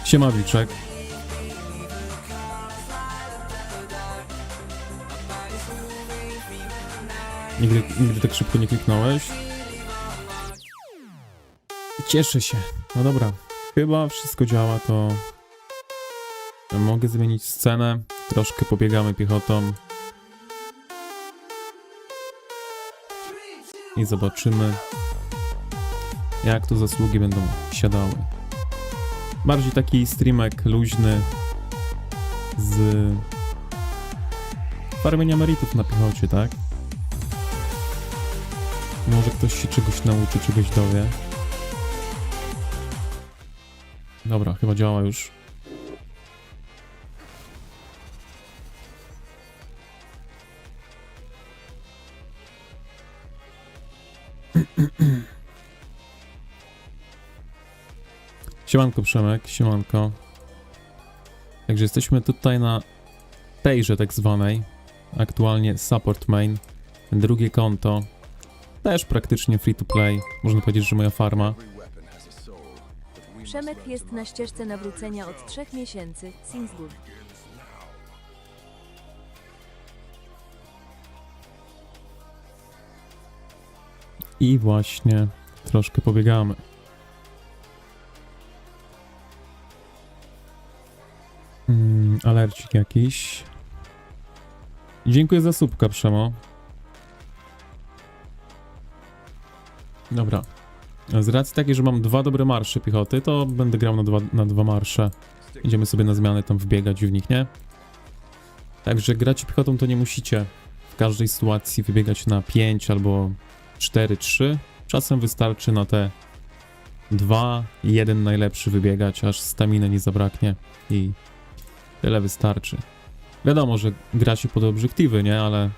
Siema Wilczek. Nigdy tak szybko nie kliknąłeś. Cieszę się. No dobra. Chyba wszystko działa, to mogę zmienić scenę. Troszkę pobiegamy piechotą. I zobaczymy, jak tu zasługi będą siadały. Bardziej taki streamek luźny z farmienia meritów na pichocie, tak? Może ktoś się czegoś nauczy, czegoś dowie. Dobra, chyba działa już. Siemanko Przemek, siemanko. Także jesteśmy tutaj na tejże tak zwanej, aktualnie support main, drugie konto, też praktycznie free to play, można powiedzieć, że moja farma. Przemek jest na ścieżce nawrócenia od 3 miesięcy, since good. I właśnie troszkę pobiegamy. Alercik jakiś. Dziękuję za subka, Przemo. Dobra. Z racji takiej, że mam dwa dobre marsze piechoty, to będę grał na dwa marsze. Idziemy sobie na zmianę tam wbiegać w nich, nie? Także gracie piechotą, to nie musicie w każdej sytuacji wybiegać na 5 albo 4-3. Czasem wystarczy na te 2 i 1 najlepszy wybiegać, aż staminy nie zabraknie i tyle wystarczy. Wiadomo, że gra się pod obiektywy, nie? Ale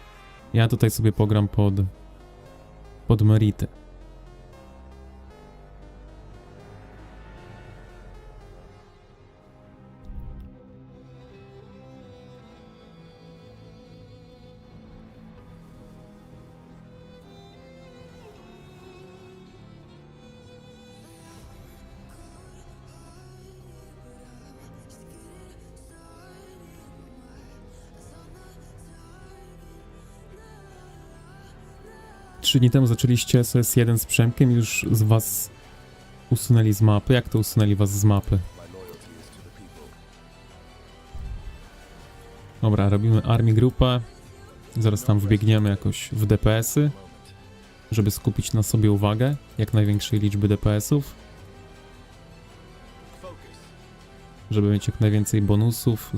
ja tutaj sobie pogram pod merity. Trzy dni temu zaczęliście SS1 z Przemkiem i już z was usunęli z mapy. Jak to usunęli was z mapy? Dobra, robimy armię grupę. Zaraz tam wbiegniemy jakoś w DPS-y, żeby skupić na sobie uwagę jak największej liczby DPS-ów. Żeby mieć jak najwięcej bonusów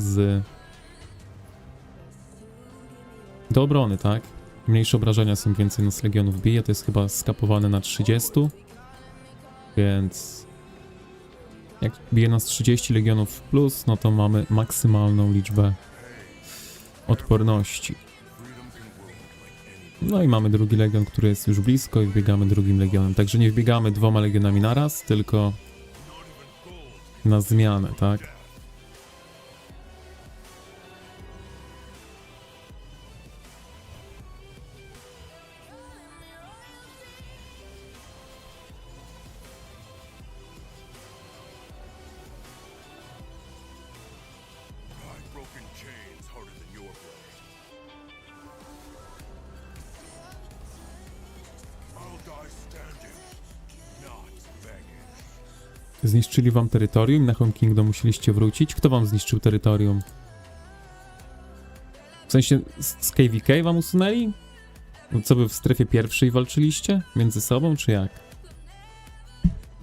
do obrony, tak? Mniejsze obrażenia są, więcej nas legionów bije, to jest chyba skapowane na 30. Więc jak bije nas 30 legionów plus, no to mamy maksymalną liczbę odporności. No i mamy drugi legion, który jest już blisko i wbiegamy drugim legionem. Także nie wbiegamy 2 legionami naraz, tylko na zmianę, tak? Zniszczyli wam terytorium, na Home Kingdom musieliście wrócić. Kto wam zniszczył terytorium? W sensie z KVK wam usunęli? Co wy w strefie pierwszej walczyliście? Między sobą, czy jak?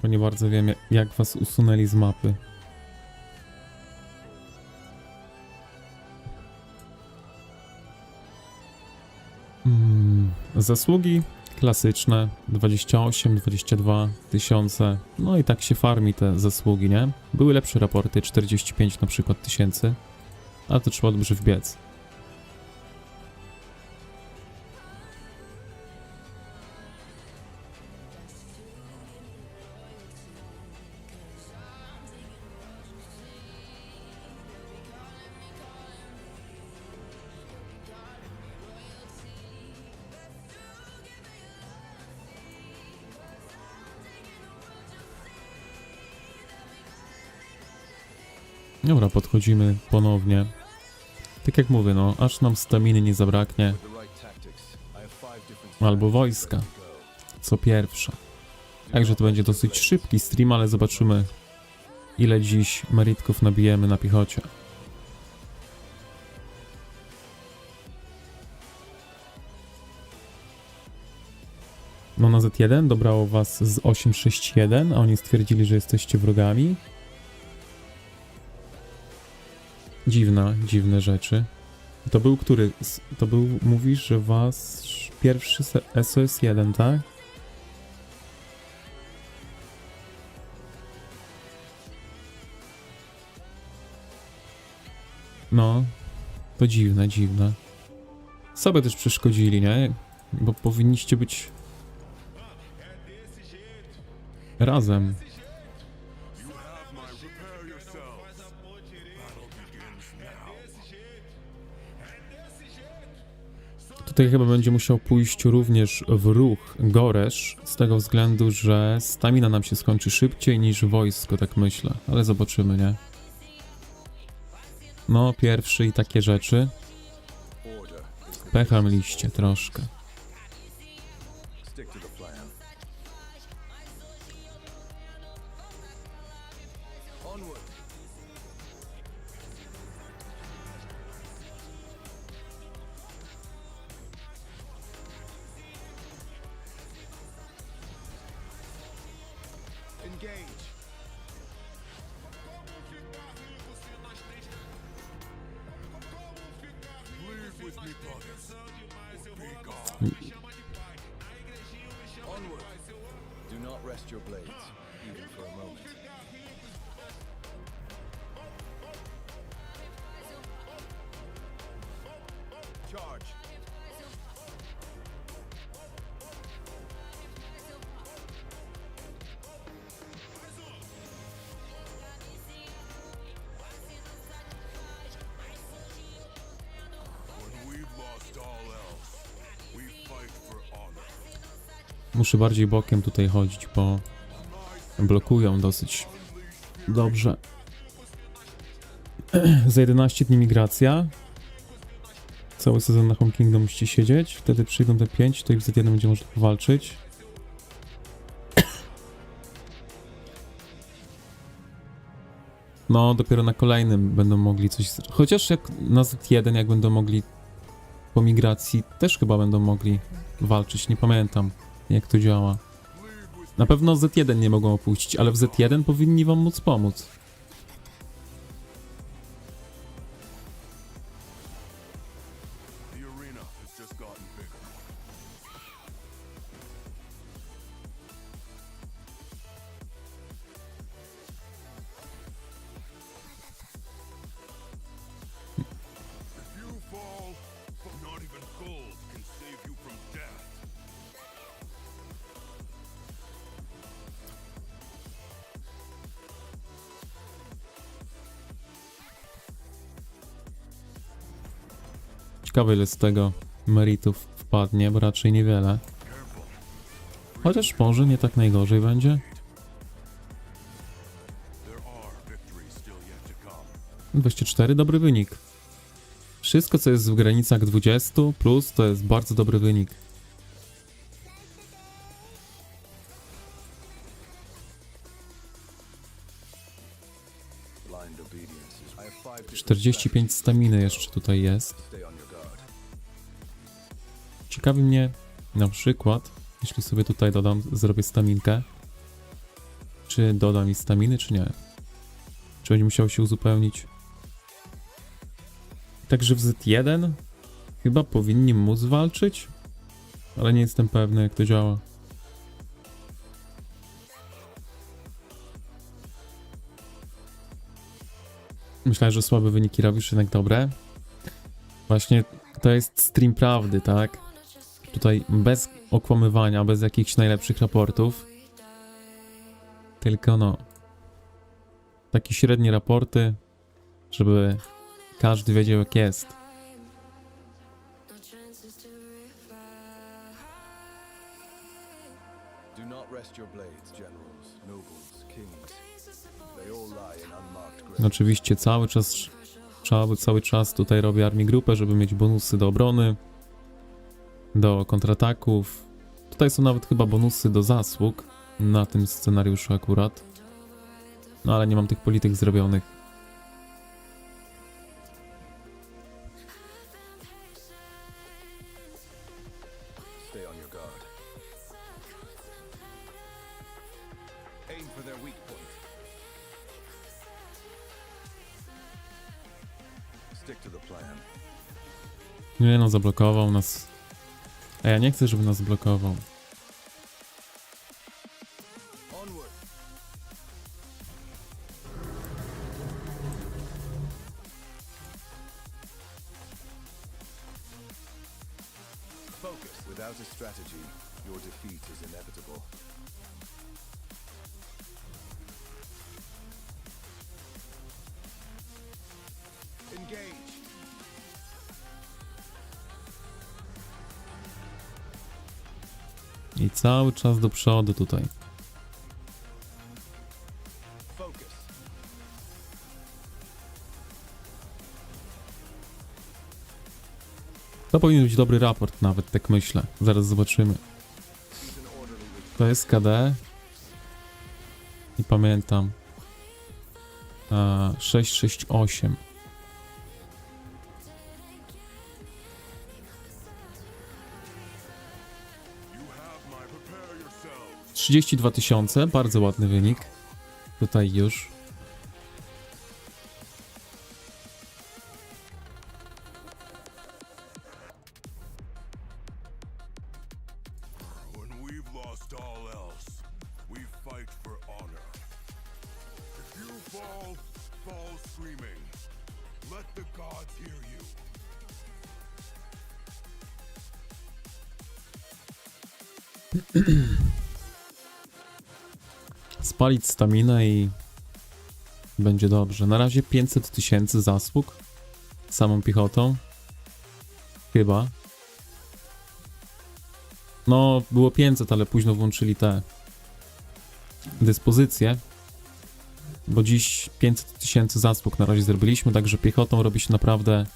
Bo nie bardzo wiem, jak was usunęli z mapy. Zasługi klasyczne 28, 22 tysiące. No i tak się farmi te zasługi, nie? Były lepsze raporty, 45 na przykład tysięcy, ale to trzeba dobrze wbiec. Dobra, podchodzimy ponownie. Tak jak mówię, no, aż nam staminy nie zabraknie. Albo wojska. Co pierwsza. Także to będzie dosyć szybki stream, ale zobaczymy, ile dziś meritków nabijemy na pichocie. No na Z1 dobrało was z 861, a oni stwierdzili, że jesteście wrogami. Dziwne rzeczy. To był który? To był, mówisz, że was pierwszy SOS-1, tak? No, to dziwne. Sobie też przeszkodzili, nie? Bo powinniście być razem. Tutaj chyba będzie musiał pójść również w ruch Goresz, z tego względu, że stamina nam się skończy szybciej niż wojsko, tak myślę, ale zobaczymy, nie? No, pierwszy i takie rzeczy. Pecha mieliście troszkę. Do not rest your blades, even for a moment. Charge. When we've lost all else, we fight for honor. Muszę bardziej bokiem tutaj chodzić, bo blokują dosyć dobrze. Za 11 dni migracja. Cały sezon na Home Kingdom musicie siedzieć. Wtedy przyjdą te 5, to i w Z1 będzie można powalczyć. No, dopiero na kolejnym będą mogli coś... Chociaż jak na Z1, jak będą mogli po migracji, też chyba będą mogli walczyć. Nie pamiętam, jak to działa. Na pewno Z1 nie mogą opuścić, ale w Z1 powinni wam móc pomóc. The arena has just gotten bigger. If you fall, not even gold can save you from death. Ciekawe, ile z tego meritów wpadnie, bo raczej niewiele. Chociaż może nie tak najgorzej będzie. There are victories still yet to come. 24, dobry wynik. Wszystko, co jest w granicach 20 plus, to jest bardzo dobry wynik. 45 staminy jeszcze tutaj jest. Stay on your guard. Ciekawi mnie na przykład, jeśli sobie tutaj dodam, zrobię staminkę. Czy doda mi staminy, czy nie? Czy będzie musiał się uzupełnić? Także w Z1 chyba powinni móc walczyć, ale nie jestem pewny, jak to działa. Myślałem, że słabe wyniki robisz, jednak dobre. Właśnie to jest stream prawdy, tak? Tutaj bez okłamywania, bez jakichś najlepszych raportów. Tylko no, takie średnie raporty, żeby każdy wiedział, jak jest. Do not rest your blades, generals, nobles, kings. They all lie in unmarked graves. Oczywiście cały czas tutaj robię armię grupę, żeby mieć bonusy do obrony, do kontrataków. Tutaj są nawet chyba bonusy do zasług na tym scenariuszu akurat. No ale nie mam tych polityk zrobionych. Stay on your guard. Aim for their weak point. Stick to the plan. Nie no, zablokował nas. A ja nie chcę, żeby nas blokował. Onward. Focus. Without a strategy, your defeat is inevitable. Engage. I cały czas do przodu tutaj. Focus. To powinien być dobry raport nawet, tak myślę. Zaraz zobaczymy. Use an orderly retreat. To jest KD. I pamiętam. 668. You have my prepare yourselves. 32 000, bardzo ładny wynik. Tutaj już. When we've lost all else, we fight for honor. If you fall, fall screaming. Let the gods hear you. Spalić staminę i będzie dobrze. Na razie 500 000 zasług samą piechotą. Chyba. No, było 500, ale późno włączyli te dyspozycje. Bo dziś 500 000 zasług na razie zrobiliśmy, także piechotą robi się naprawdę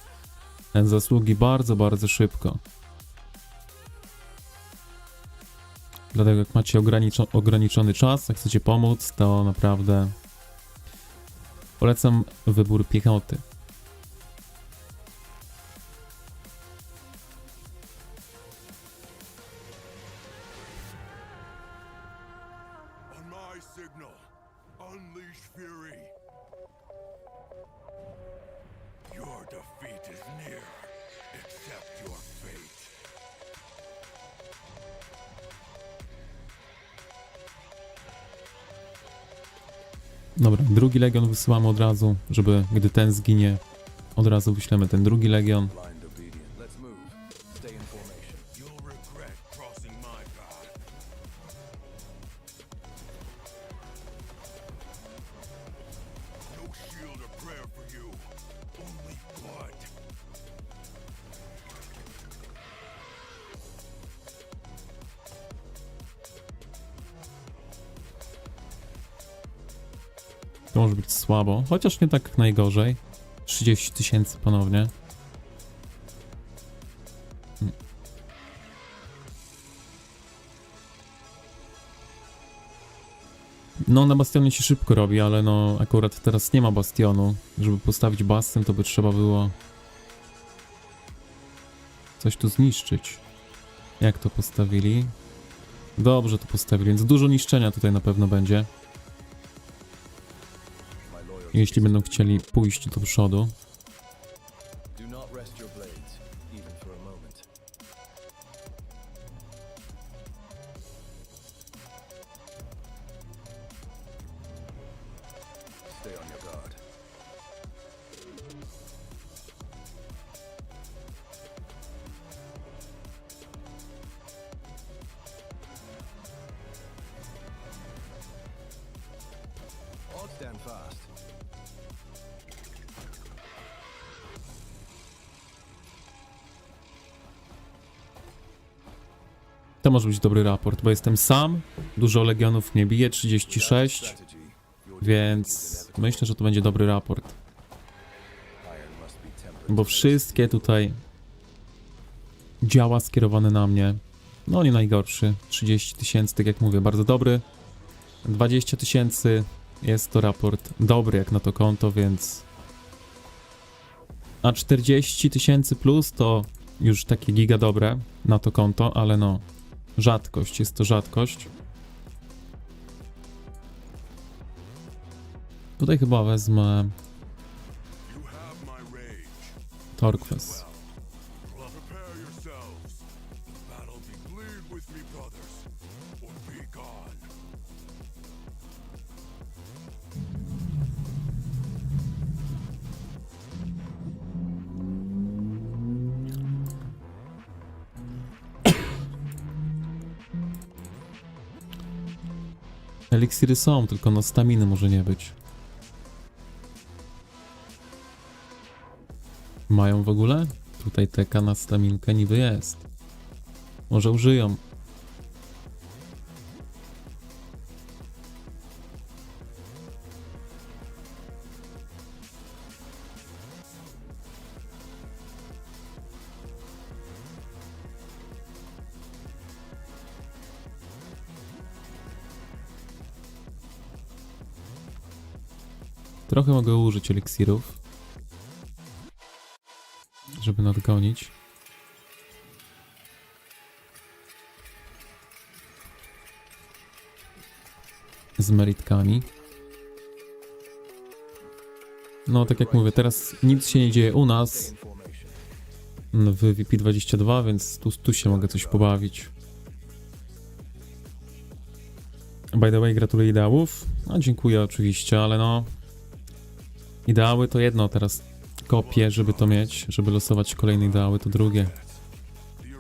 zasługi bardzo, bardzo szybko. Dlatego jak macie ograniczony czas, jak chcecie pomóc, to naprawdę polecam wybór piechoty. On my signal, unleash fury. Your defeat is near. Accept your fate. Dobra, drugi legion wysyłamy od razu, żeby gdy ten zginie, od razu wyślemy ten drugi legion. Blind obedient. Let's move. Stay in formation. You'll regret crossing my path. No shield or prayer for you. Only blood. To może być słabo, chociaż nie tak najgorzej. 30 000 ponownie. No, na bastionie się szybko robi, ale no, akurat teraz nie ma bastionu. Żeby postawić bastion, to by trzeba było coś tu zniszczyć. Jak to postawili? Dobrze to postawili, więc dużo niszczenia tutaj na pewno będzie. My loyalty. Jeśli będą chcieli pójść do przodu. Do not rest your blades, even for a moment. Stay on your guard. I'll stand fast. To może być dobry raport, bo jestem sam. Dużo legionów mnie bije, 36. Strategy. Your Więc myślę, że to będzie dobry raport. iron must be tempered. Bo wszystkie tutaj działa skierowane na mnie. No nie najgorszy. 30 000, tak jak mówię, bardzo dobry. 20 000 jest to raport dobry jak na to konto, więc... A 40 000 plus to już takie giga dobre na to konto, ale no... Rzadkość, jest to rzadkość. Tutaj chyba wezmę You have my rage. Torquest. Well, prepare yourselves. The battle be cleared with me, brothers, or be gone. Eliksiry są, tylko no staminy może nie być. Mają w ogóle? Tutaj teka na staminkę niby jest. Może użyją. Trochę mogę użyć eliksirów, żeby nadgonić. Z meritkami. No, tak jak mówię, teraz nic się nie dzieje u nas w VP22, więc tu się mogę coś pobawić. By the way, gratuluję ideałów. No, dziękuję oczywiście, ale no... Ideały to jedno, teraz kopię, żeby to mieć, żeby losować kolejne ideały, to drugie. The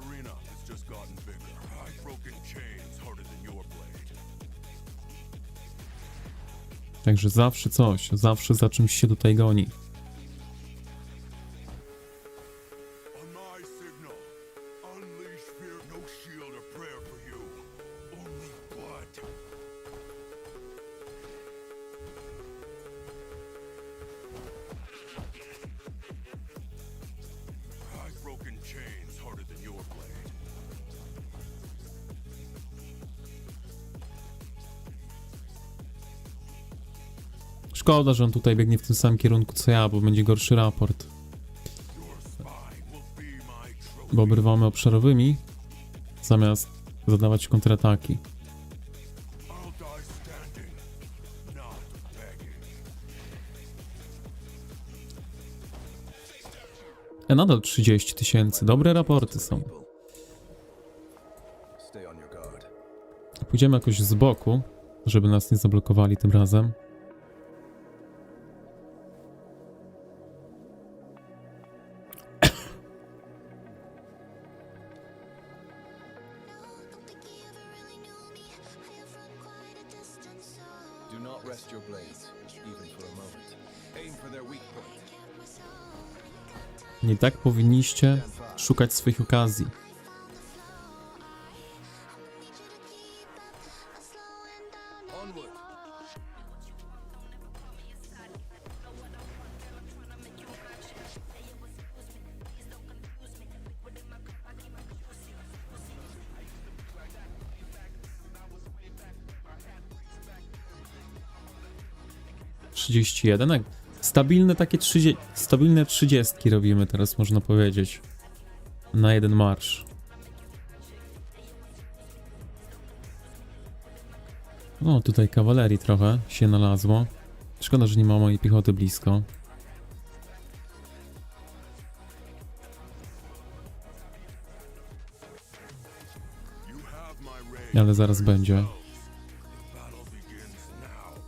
arena has just gotten bigger. I've broken chains harder than your blade. Także zawsze coś, zawsze za czymś się tutaj goni. On my signal, unleash fear, no shield or prayer for you. Only blood. I've broken chains harder than your blade. Szkoda, że on tutaj biegnie w tym samym kierunku co ja, bo będzie gorszy raport. Your spine will be my trophy. Bo obrywamy obszarowymi, zamiast zadawać kontrataki. I'll die standing, not begging. Nadal 30 000, dobre raporty są. Stay on your guard. Pójdziemy jakoś z boku, żeby nas nie zablokowali tym razem. Do not rest your blades, even for a moment. Aim for their weak point. Nie tak powinniście szukać swoich okazji. Onward. 31. Stabilne takie 30, stabilne 30 robimy teraz, można powiedzieć. Na jeden marsz. O, tutaj kawalerii trochę się znalazło. Szkoda, że nie ma mojej piechoty blisko. You have my rage. Ale zaraz będzie. Battle begins now.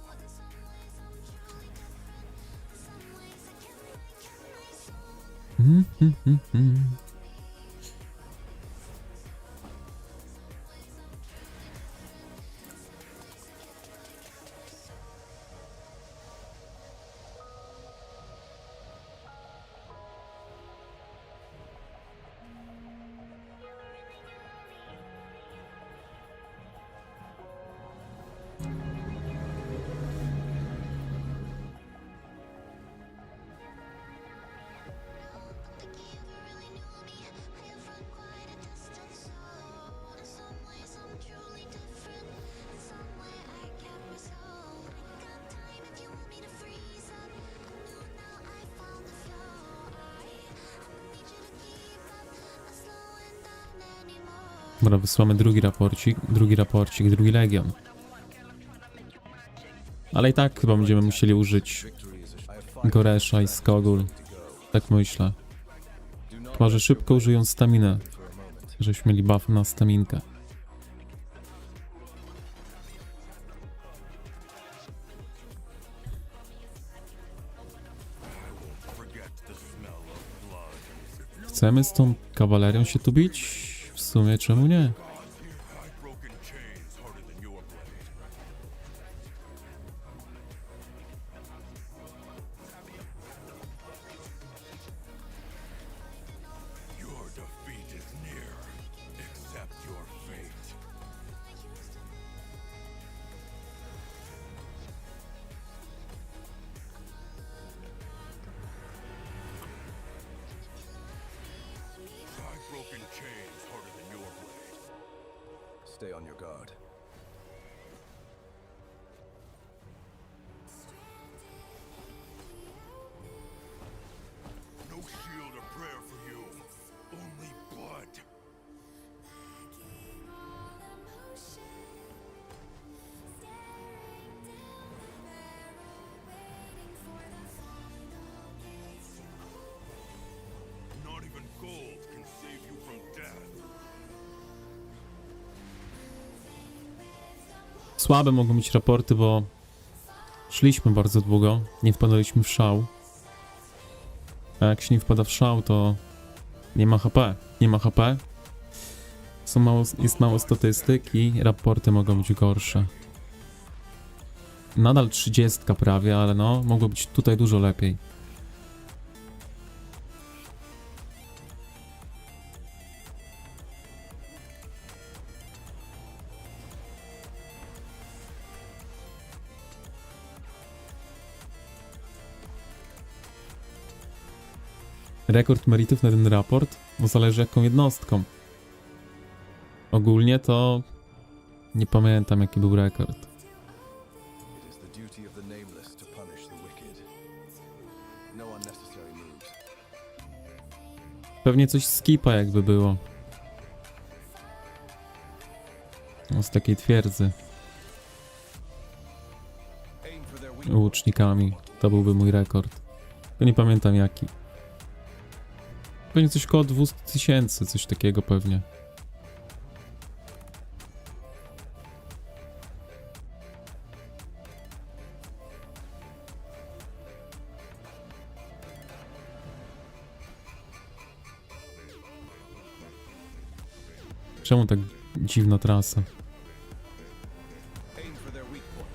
Dobra, wysłamy drugi raporcik, drugi legion. Ale i tak chyba będziemy musieli użyć Goresza i Skogul. Tak myślę. Chyba, że szybko użyją staminę. Żeśmy mieli buff na staminkę. Forget the smell of blood. Chcemy z tą kawalerią się tu bić? W sumie czemu nie? I've broken chains harder than your blade. Your defeat is near. Accept your fate. I've broken chains harder than your blade. Stay on your guard. No shield or prayer for you. Only blood. Not even gold can save you from death. Słabe mogą być raporty, bo szliśmy bardzo długo, nie wpadaliśmy w szał. A jak się nie wpada w szał, to nie ma HP. Nie ma HP. Jest mało statystyk i raporty mogą być gorsze. Nadal 30 prawie, ale no, mogło być tutaj dużo lepiej. Rekord meritów na ten raport, bo zależy jaką jednostką. Ogólnie to nie pamiętam jaki był rekord. It is the duty of the nameless to punish the wicked. No unnecessary moves. Pewnie coś skipa jakby było. No, z takiej twierdzy. Aim for their weak Łucznikami. To byłby mój rekord. To nie pamiętam jaki. Pewnie coś koło 200 000, coś takiego pewnie. Czemu tak dziwna trasa? Aim for their weak point.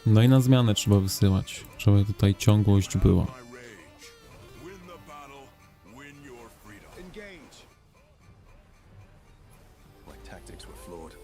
No i na zmianę trzeba wysyłać, żeby tutaj ciągłość była. My rage. Win the battle, win your freedom. Engage. My tactics were flawed.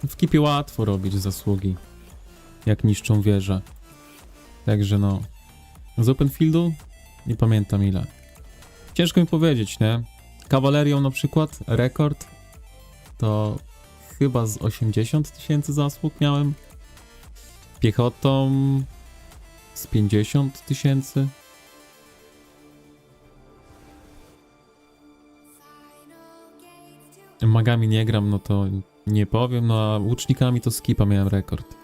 W Kipie łatwo robić zasługi, jak niszczą wieże. Także no, z Openfieldu nie pamiętam ile. Ciężko mi powiedzieć, nie? Kawalerią na przykład, rekord, to chyba z 80 000 zasług miałem. Piechotą z 50 000. Magami nie gram, no to nie powiem, no a łucznikami to skipa miałem rekord.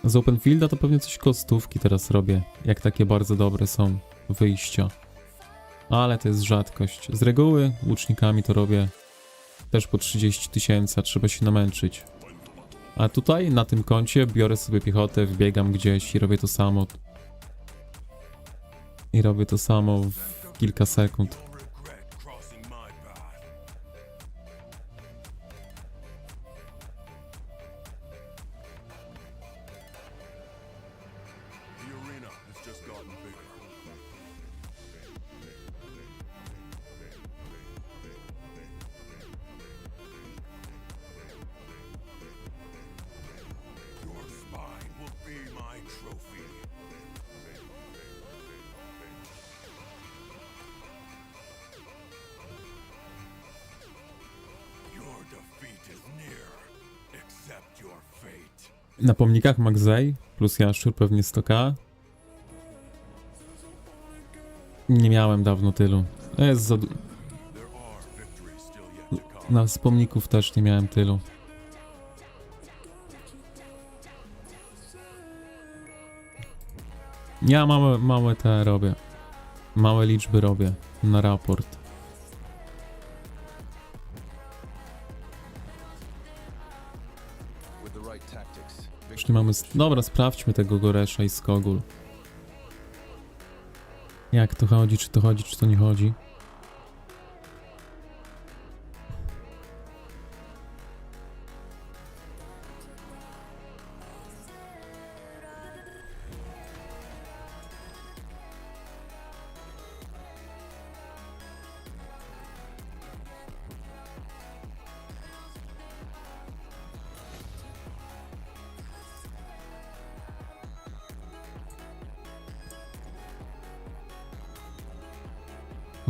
Z Openfielda to pewnie coś koło 100 teraz robię, jak takie bardzo dobre są wyjścia. Ale to jest rzadkość. Z reguły łucznikami to robię też po 30 000, a trzeba się namęczyć. A tutaj na tym koncie biorę sobie piechotę, wbiegam gdzieś i robię to samo. I robię to samo w kilka sekund. No regret crossing my path. The arena has just gotten bigger. Your spine will be my trophy. Your defeat is near. Accept your fate. Na pomnikach Magzej plus Jaszczur pewnie 100k. Nie miałem dawno tylu. To jest za... There are victories still yet to come. Na z pomników też nie miałem tylu. Ja małe te robię. Małe liczby robię na raport. With the right tactics, Już nie mamy... Dobra, sprawdźmy tego Goresza i Skogul. Jak to chodzi, czy to chodzi, czy to nie chodzi?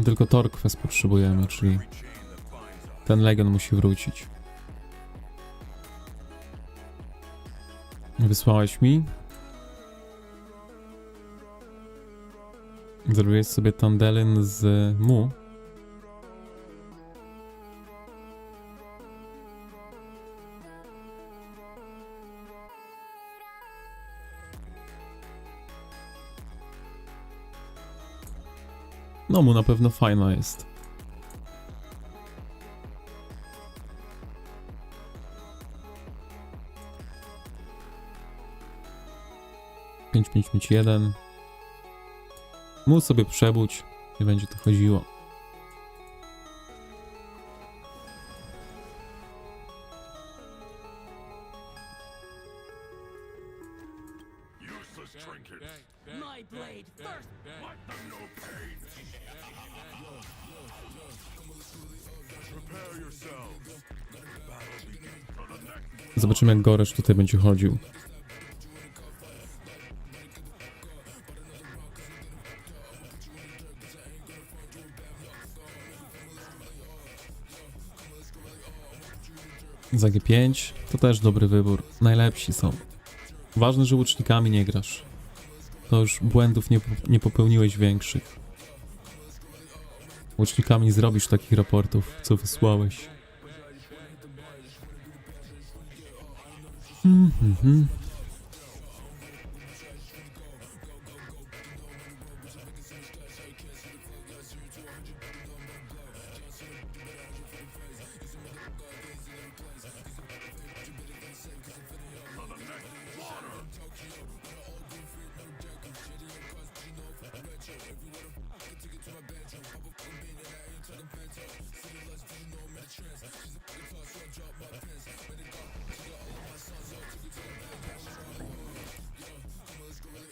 Tylko Torquest potrzebujemy, czyli ten Legion musi wrócić. Wysłałeś mi? Zrobiłeś sobie Tandelyn z Mu? No Mu na pewno fajna jest. Pięć, 1. Mu sobie przebudź, nie będzie to chodziło. Useless trinkets. My blade first. Let them know pain. Prepare yourselves. Battle begins. For the next. Zobaczymy, jak Goresz tutaj będzie chodził. Za G5 to też dobry wybór. Najlepsi są. Ważne, że łucznikami nie grasz. To już błędów nie popełniłeś większych. Łucznikami nie zrobisz takich raportów, co wysłałeś.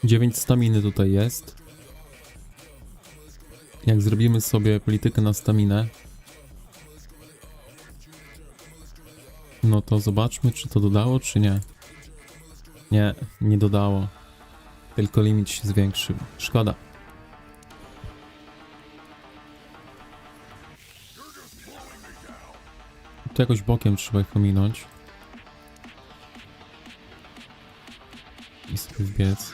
Dziewięć staminy tutaj jest. Jak zrobimy sobie politykę na staminę, No to zobaczmy, czy to dodało, czy nie. Nie, nie dodało. Tylko limit się zwiększył. Szkoda. Tu jakoś bokiem trzeba ich pominąć. I sobie wbiec.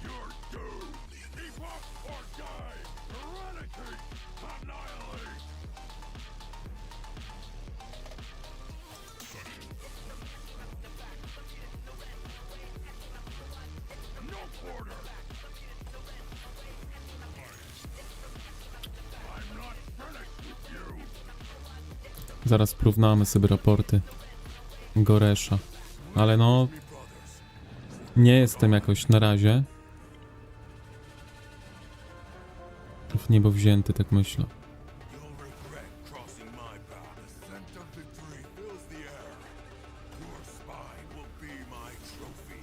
You're doomed. Keep up or die. Eradicate. Annihilate. No quarter. I'm not finished with you. Zaraz porównamy sobie raporty Goresza. Ale no... Nie jestem jakoś na razie w niebo wzięty, tak myślę. You'll regret crossing my path. The scent of victory fills the air. Your spine will be my trophy.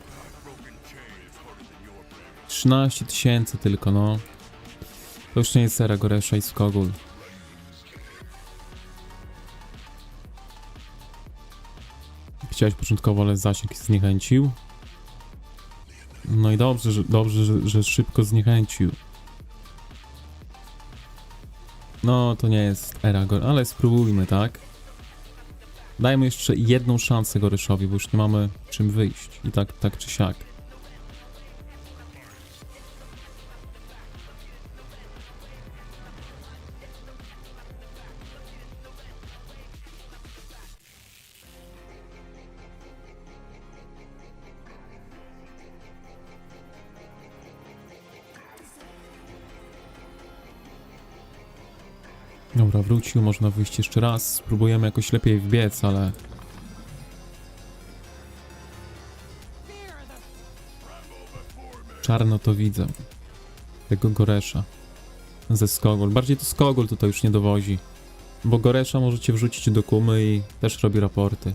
That broken chain is harder than your brain. 13 000 tylko, no. To już nie jest era Goresza i Skogul. Chciałeś początkowo, ale zasięg zniechęcił. No i dobrze, że szybko zniechęcił. No, to nie jest era Goresza, ale spróbujmy, tak? Dajmy jeszcze jedną szansę Goreszowi, bo już nie mamy czym wyjść. I tak czy siak. Dobra, wrócił, można wyjść jeszcze raz. Spróbujemy jakoś lepiej wbiec, ale... Czarno to widzę. Tego Goresza. Ze Skogul. Bardziej to Skogul tutaj już nie dowozi. Bo Goresza możecie wrzucić do Kumy i też robi raporty.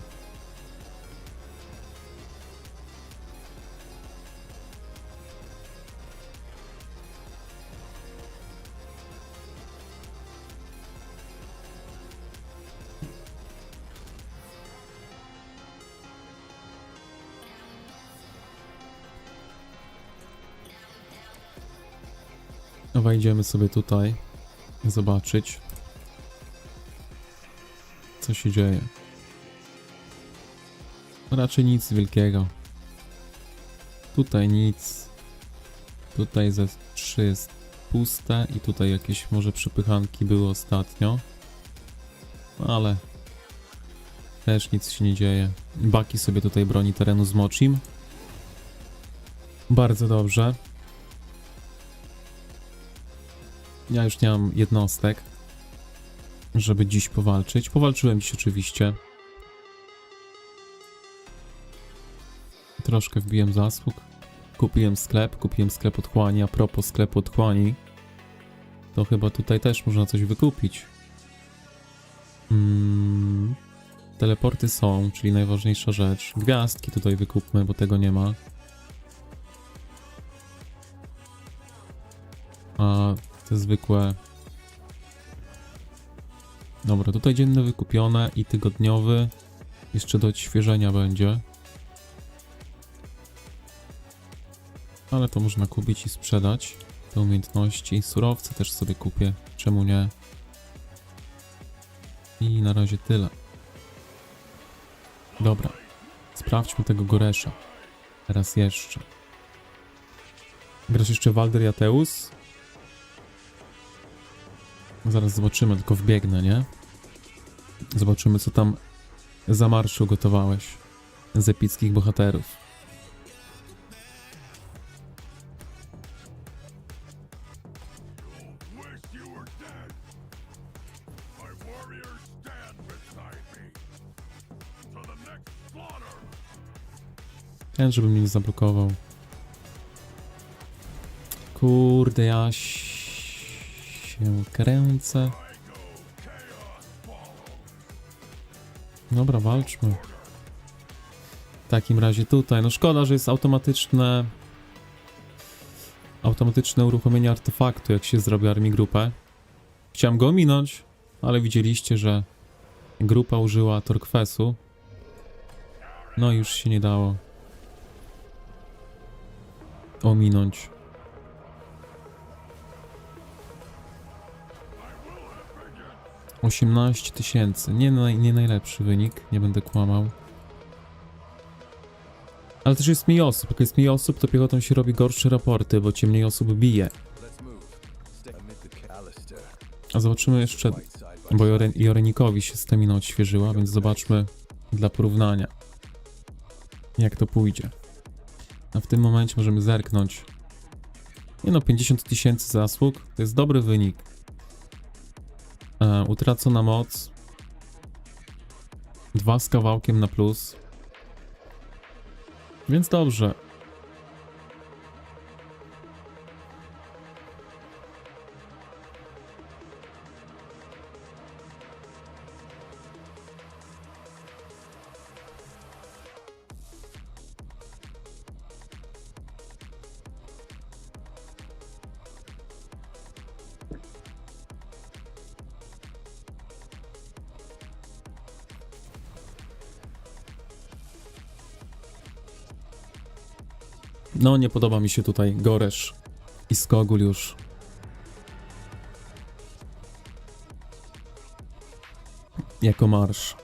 Wejdziemy sobie tutaj zobaczyć, co się dzieje. Raczej nic wielkiego. Tutaj nic. Tutaj ze 3 jest puste i tutaj jakieś może przepychanki były ostatnio. Ale też nic się nie dzieje. Baki sobie tutaj broni terenu z Mochim. Bardzo dobrze. Ja już nie mam jednostek, żeby dziś powalczyć. Powalczyłem dziś oczywiście. Troszkę wbiłem zasług. Kupiłem sklep otchłani. A propos sklepu otchłani, to chyba tutaj też można coś wykupić. Teleporty są, czyli najważniejsza rzecz. Gwiazdki tutaj wykupmy, bo tego nie ma. A te zwykłe... Dobra, tutaj dzienne wykupione i tygodniowy jeszcze do odświeżenia będzie. Ale to można kupić i sprzedać. Te umiejętności. Surowce też sobie kupię. Czemu nie? I na razie tyle. Dobra. Sprawdźmy tego Goresza. Raz jeszcze. Grasz jeszcze Walder Jateus? Zaraz zobaczymy, tylko wbiegnę, nie? Zobaczymy, co tam za marszu gotowałeś z epickich bohaterów. Wish you were dead. My warriors stand beside me. To the next slaughter. Ten, żeby mnie nie zablokował. Kurde, ja się kręcę. Dobra, walczmy. takim razie tutaj, no szkoda, że jest automatyczne uruchomienie artefaktu, jak się zrobi armii grupę. Chciałem go ominąć, ale widzieliście, że grupa użyła Torquesu. No i już się nie dało ominąć. 18 000, nie najlepszy wynik, nie będę kłamał. Ale też jest mniej osób. Jak jest mniej osób, to piechotą się robi gorsze raporty, bo cię mniej osób bije. Let's move. Stay amid the Alistair. A zobaczymy jeszcze, Fight side by bo side. Jorenikowi się stamina odświeżyła, więc zobaczmy dla porównania, jak to pójdzie. A w tym momencie możemy zerknąć. Nie no, 50 000 zasług to jest dobry wynik. Utracona moc 2 z kawałkiem na plus. Więc dobrze. No, nie podoba mi się tutaj Goresz i Skogul już. Jako marsz,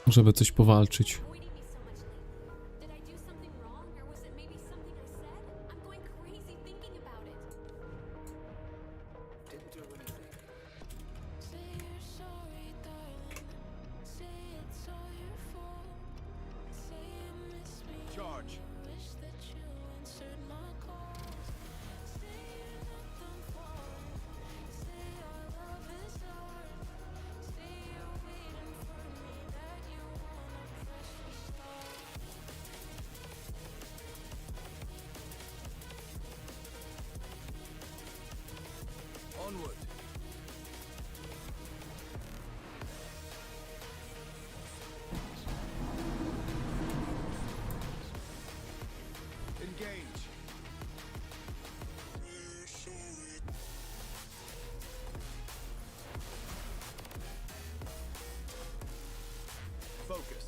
żeby coś powalczyć. avoiding me so much lately? Did I do something wrong, or was it maybe something I said? I'm going crazy thinking about it. Didn't do anything. Say you're sorry, darling. Say it's all your fault. Say you miss me. Charge. Wish that you answered my calls. Say you're not done falling. Say our love is ours. Say you're waiting for me, that you wanna press restart. Onward. Engage. Focus.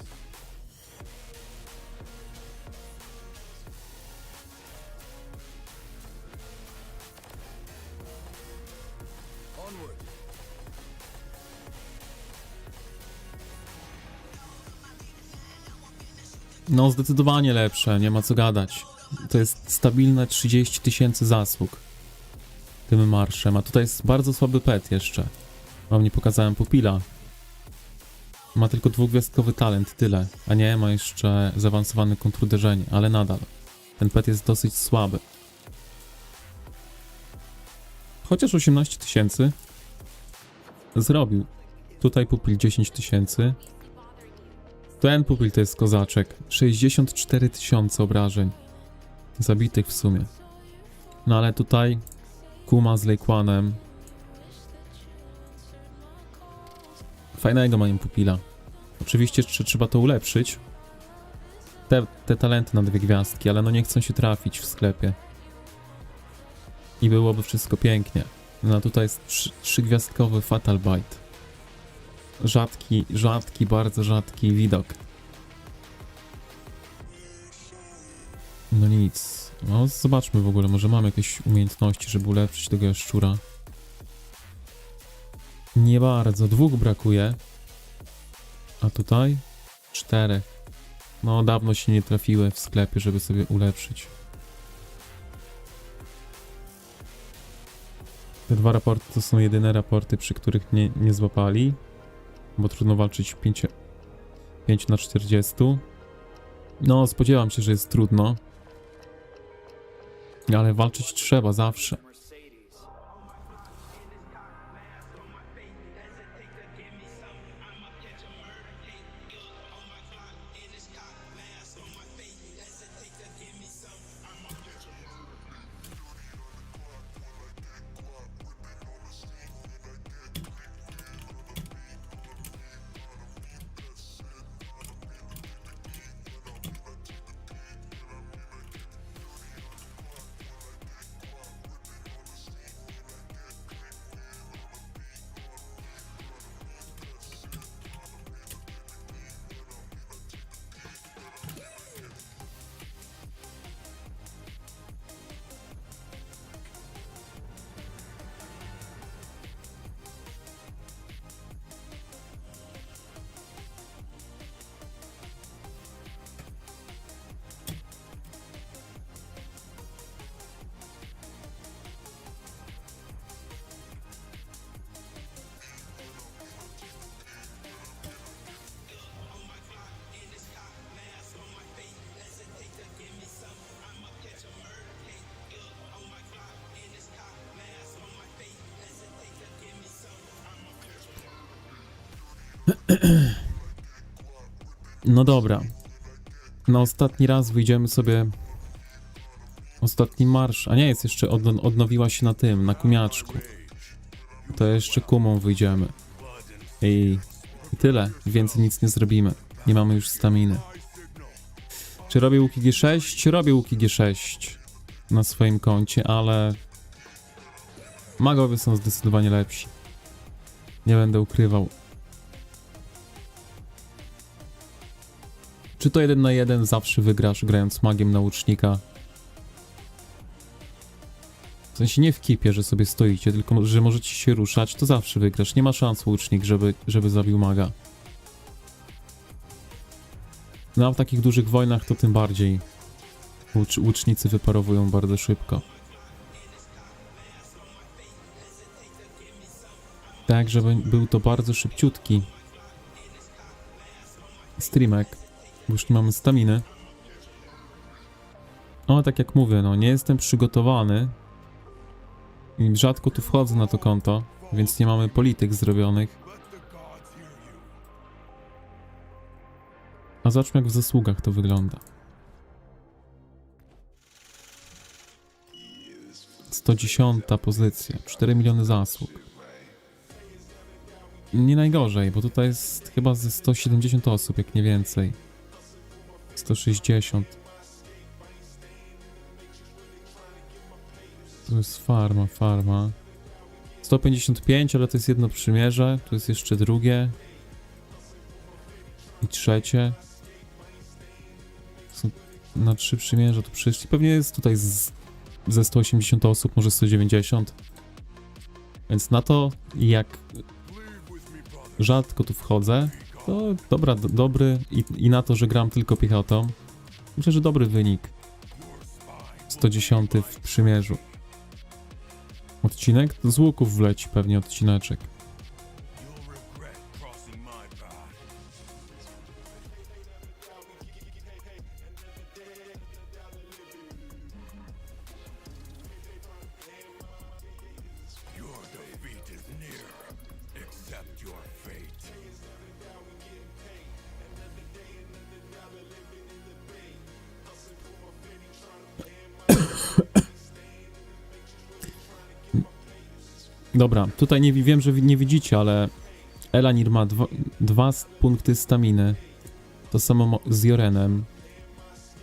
Onward. No, zdecydowanie lepsze, nie ma co gadać. To jest stabilne 30 000 zasług tym marszem, a tutaj jest bardzo słaby pet jeszcze. Wam nie pokazałem pupila. Ma tylko dwugwiazdkowy talent, tyle. A nie, ma jeszcze zaawansowany kontruderzenie, ale nadal. Ten pet jest dosyć słaby. Chociaż 18 000 zrobił. Tutaj pupil 10 000. Ten pupil to jest kozaczek. 64 000 obrażeń. Zabitych w sumie. No ale tutaj Kuma z Lejkłanem. Fajnego mają pupila. Oczywiście jeszcze trzeba to ulepszyć. Te talenty na 2 gwiazdki, ale no nie chcą się trafić w sklepie. I byłoby wszystko pięknie. No a tutaj jest 3-gwiazdkowy Fatal Bite. Rzadki, bardzo rzadki widok. No nic. No zobaczmy w ogóle, może mam jakieś umiejętności, żeby ulepszyć tego jaszczura. Nie bardzo, 2 brakuje. A tutaj? 4. No dawno się nie trafiły w sklepie, żeby sobie ulepszyć. Te 2 raporty to są jedyne raporty, przy których nie złapali. Bo trudno walczyć 5 na 40. No, spodziewam się, że jest trudno. Ale walczyć trzeba zawsze. Mercedes. No dobra. Na ostatni raz wyjdziemy sobie... Ostatni marsz... A nie, jest jeszcze... Odnowiła się na tym, na kumiaczku. To jeszcze kumą wyjdziemy. I tyle. Więcej nic nie zrobimy. Nie mamy już staminy. Czy robię łuki G6? Robię łuki G6 na swoim koncie, ale magowie są zdecydowanie lepsi. Nie będę ukrywał. Czy to 1 na 1 zawsze wygrasz grając magiem na łucznika? W sensie nie w kipie, że sobie stoicie, tylko że możecie się ruszać, to zawsze wygrasz. Nie ma szans łucznik, żeby zabił maga. No a w takich dużych wojnach to tym bardziej. Łucznicy wyparowują bardzo szybko. Tak, żeby był to bardzo szybciutki streamek, bo już nie mamy staminy. O, tak jak mówię, no nie jestem przygotowany i rzadko tu wchodzę na to konto, więc nie mamy polityk zrobionych. A zobaczmy, jak w zasługach to wygląda. 110 pozycja, 4 miliony zasług. Nie najgorzej, bo tutaj jest chyba ze 170 osób, jak nie więcej. 160. Tu jest farma. 155, ale to jest jedno przymierze. Tu jest jeszcze drugie. I trzecie. Są na 3 przymierza tu przyszli. Pewnie jest tutaj ze 180 osób, może 190. Więc na to, jak rzadko tu wchodzę, to dobry i na to, że gram tylko piechotą, myślę, że dobry wynik. 110 w przymierzu. Odcinek? Z łuków wleci pewnie odcineczek. Your defeat is near. Accept your fate. Dobra, tutaj nie wiem, że nie widzicie, ale Elanir ma dwa punkty staminy. To samo z Jorenem.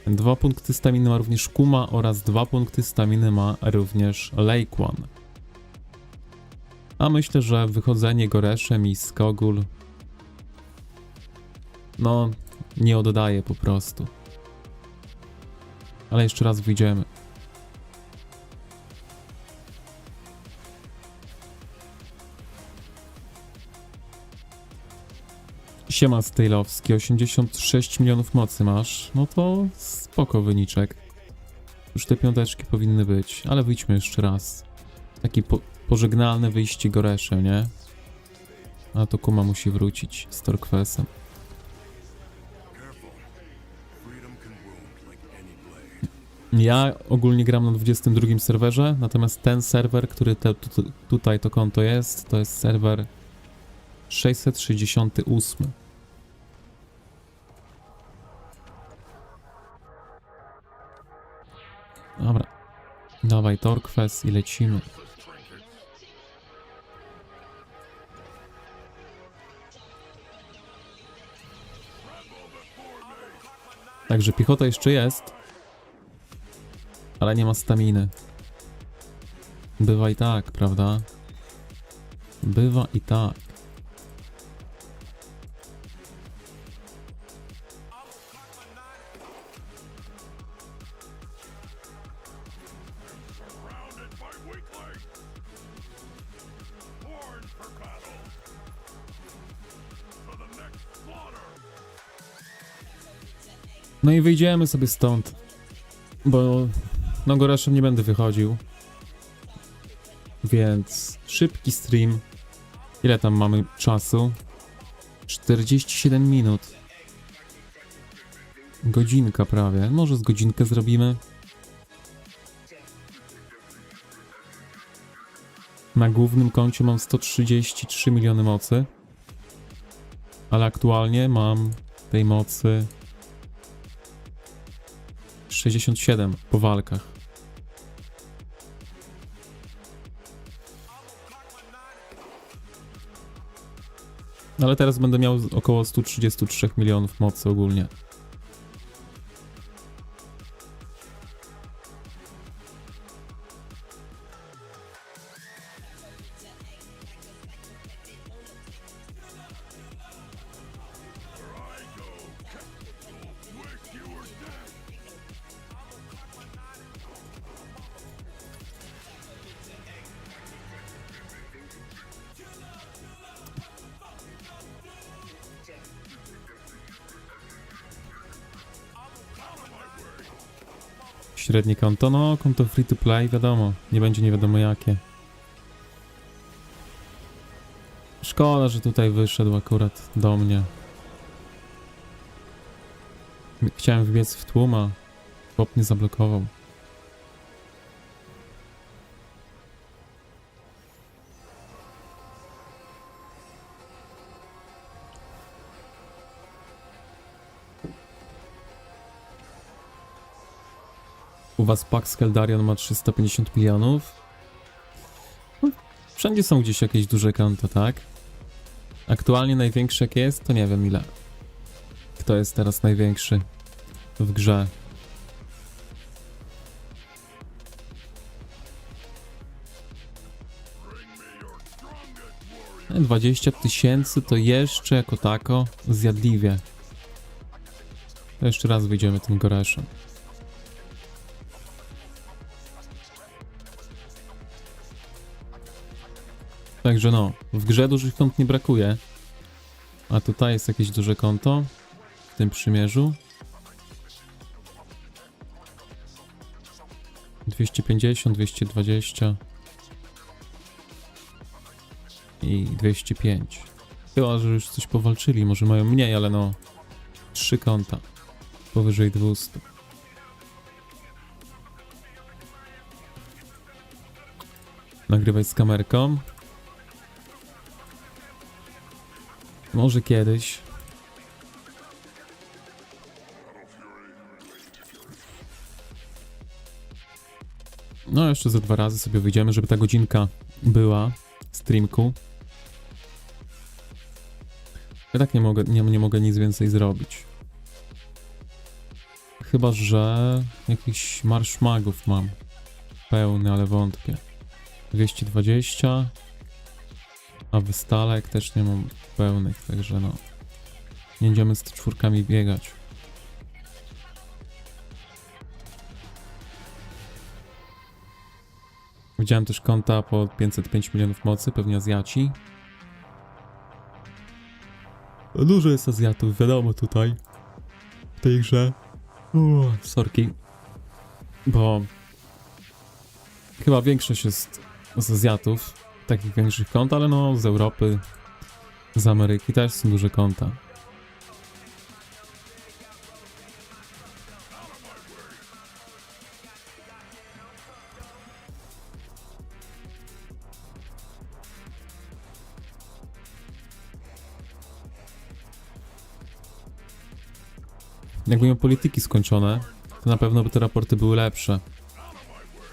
2 punkty staminy ma również Kuma oraz 2 punkty staminy ma również Lake One. A myślę, że wychodzenie Goreszem i Skogul no nie oddaje po prostu. Ale jeszcze raz wyjdziemy. Siema Stejlowski, 86 milionów mocy masz. No to spoko wyniczek. Już te piąteczki powinny być, ale wyjdźmy jeszcze raz. Taki pożegnalne wyjście Goreszem, nie? A to Kuma musi wrócić z Torquesem. Freedom can wound like any blade. Ja ogólnie gram na 22 serwerze, natomiast ten serwer, który tutaj to konto jest, to jest serwer 668. Dobra. Dawaj Torquest i lecimy. Także piechota jeszcze jest, ale nie ma staminy. Bywa i tak, prawda? Bywa i tak. Surrounded by weaklings. Born for battle. For the next slaughter. No i wyjdziemy sobie stąd, bo no Goreszem nie będę wychodził, więc szybki stream. Ile tam mamy czasu? 47 minut. Godzinka prawie, może z godzinkę zrobimy. Na głównym koncie mam 133 miliony mocy. Ale aktualnie mam tej mocy 67 po walkach. Ale teraz będę miał około 133 milionów mocy ogólnie. Średnie konto, no konto free to play, wiadomo, nie będzie nie wiadomo jakie. Szkoda, że tutaj wyszedł akurat do mnie. Chciałem wbiec w tłum, a chłop mnie zablokował. U was Pax Keldarion ma 350 milionów. No, wszędzie są gdzieś jakieś duże konta, tak? Aktualnie największy jak jest, to nie wiem ile. Kto jest teraz największy w grze? No, 20 000 to jeszcze jako tako zjadliwie. To jeszcze raz wyjdziemy tym Goreszem. Także no, w grze dużych kont nie brakuje. A tutaj jest jakieś duże konto w tym przymierzu. 250, 220 i 205. Chyba, że już coś powalczyli, może mają mniej, ale no 3 konta powyżej 200. Nagrywaj z kamerką. Może kiedyś. No jeszcze ze 2 razy sobie wyjdziemy, żeby ta godzinka była streamku. Ja tak nie mogę nic więcej zrobić. Chyba, że jakiś marsz magów mam. Pełny, ale wątpię. 220. A wystalek też nie mam pełnych, także no. Nie będziemy z czwórkami biegać. Widziałem też konta po 505 milionów mocy, pewnie Azjaci. No dużo jest Azjatów, wiadomo tutaj. W tej grze. Sorki. Bo chyba większość jest z Azjatów, takich większych kont, ale no z Europy, z Ameryki też są duże konta. Jakby miał polityki skończone, to na pewno by te raporty były lepsze.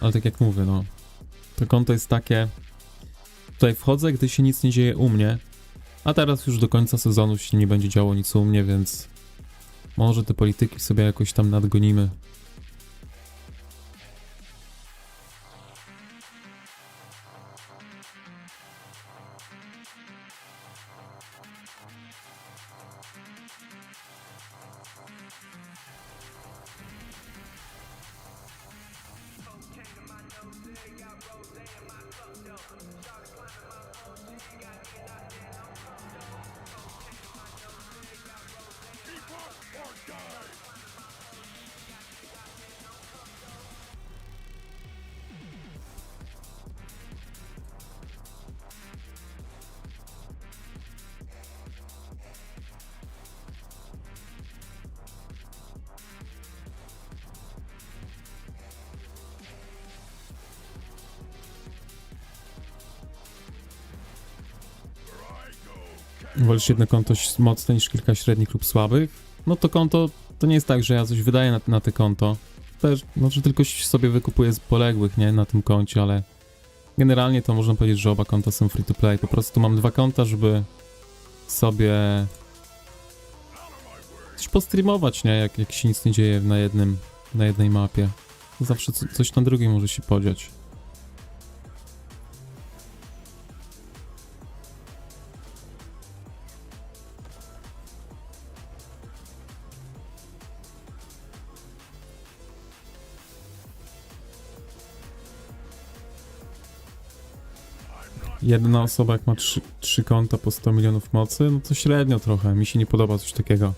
Ale tak jak mówię, no. To konto jest takie... Tutaj wchodzę, gdy się nic nie dzieje u mnie. A teraz już do końca sezonu się nie będzie działo nic u mnie, więc... Może te polityki sobie jakoś tam nadgonimy. Wolisz jedno konto mocne niż kilka średnich lub słabych? No to konto, to nie jest tak, że ja coś wydaję na te konto. Też, znaczy tylko sobie wykupuję z poległych, nie, na tym koncie, ale generalnie to można powiedzieć, że oba konta są free to play. Po prostu mam 2 konta, żeby sobie coś postreamować, nie, jak się nic nie dzieje na jednej mapie. Zawsze coś na drugiej może się podziać. Jedna osoba jak ma 3 konta po 100 milionów mocy, no to średnio trochę, mi się nie podoba coś takiego.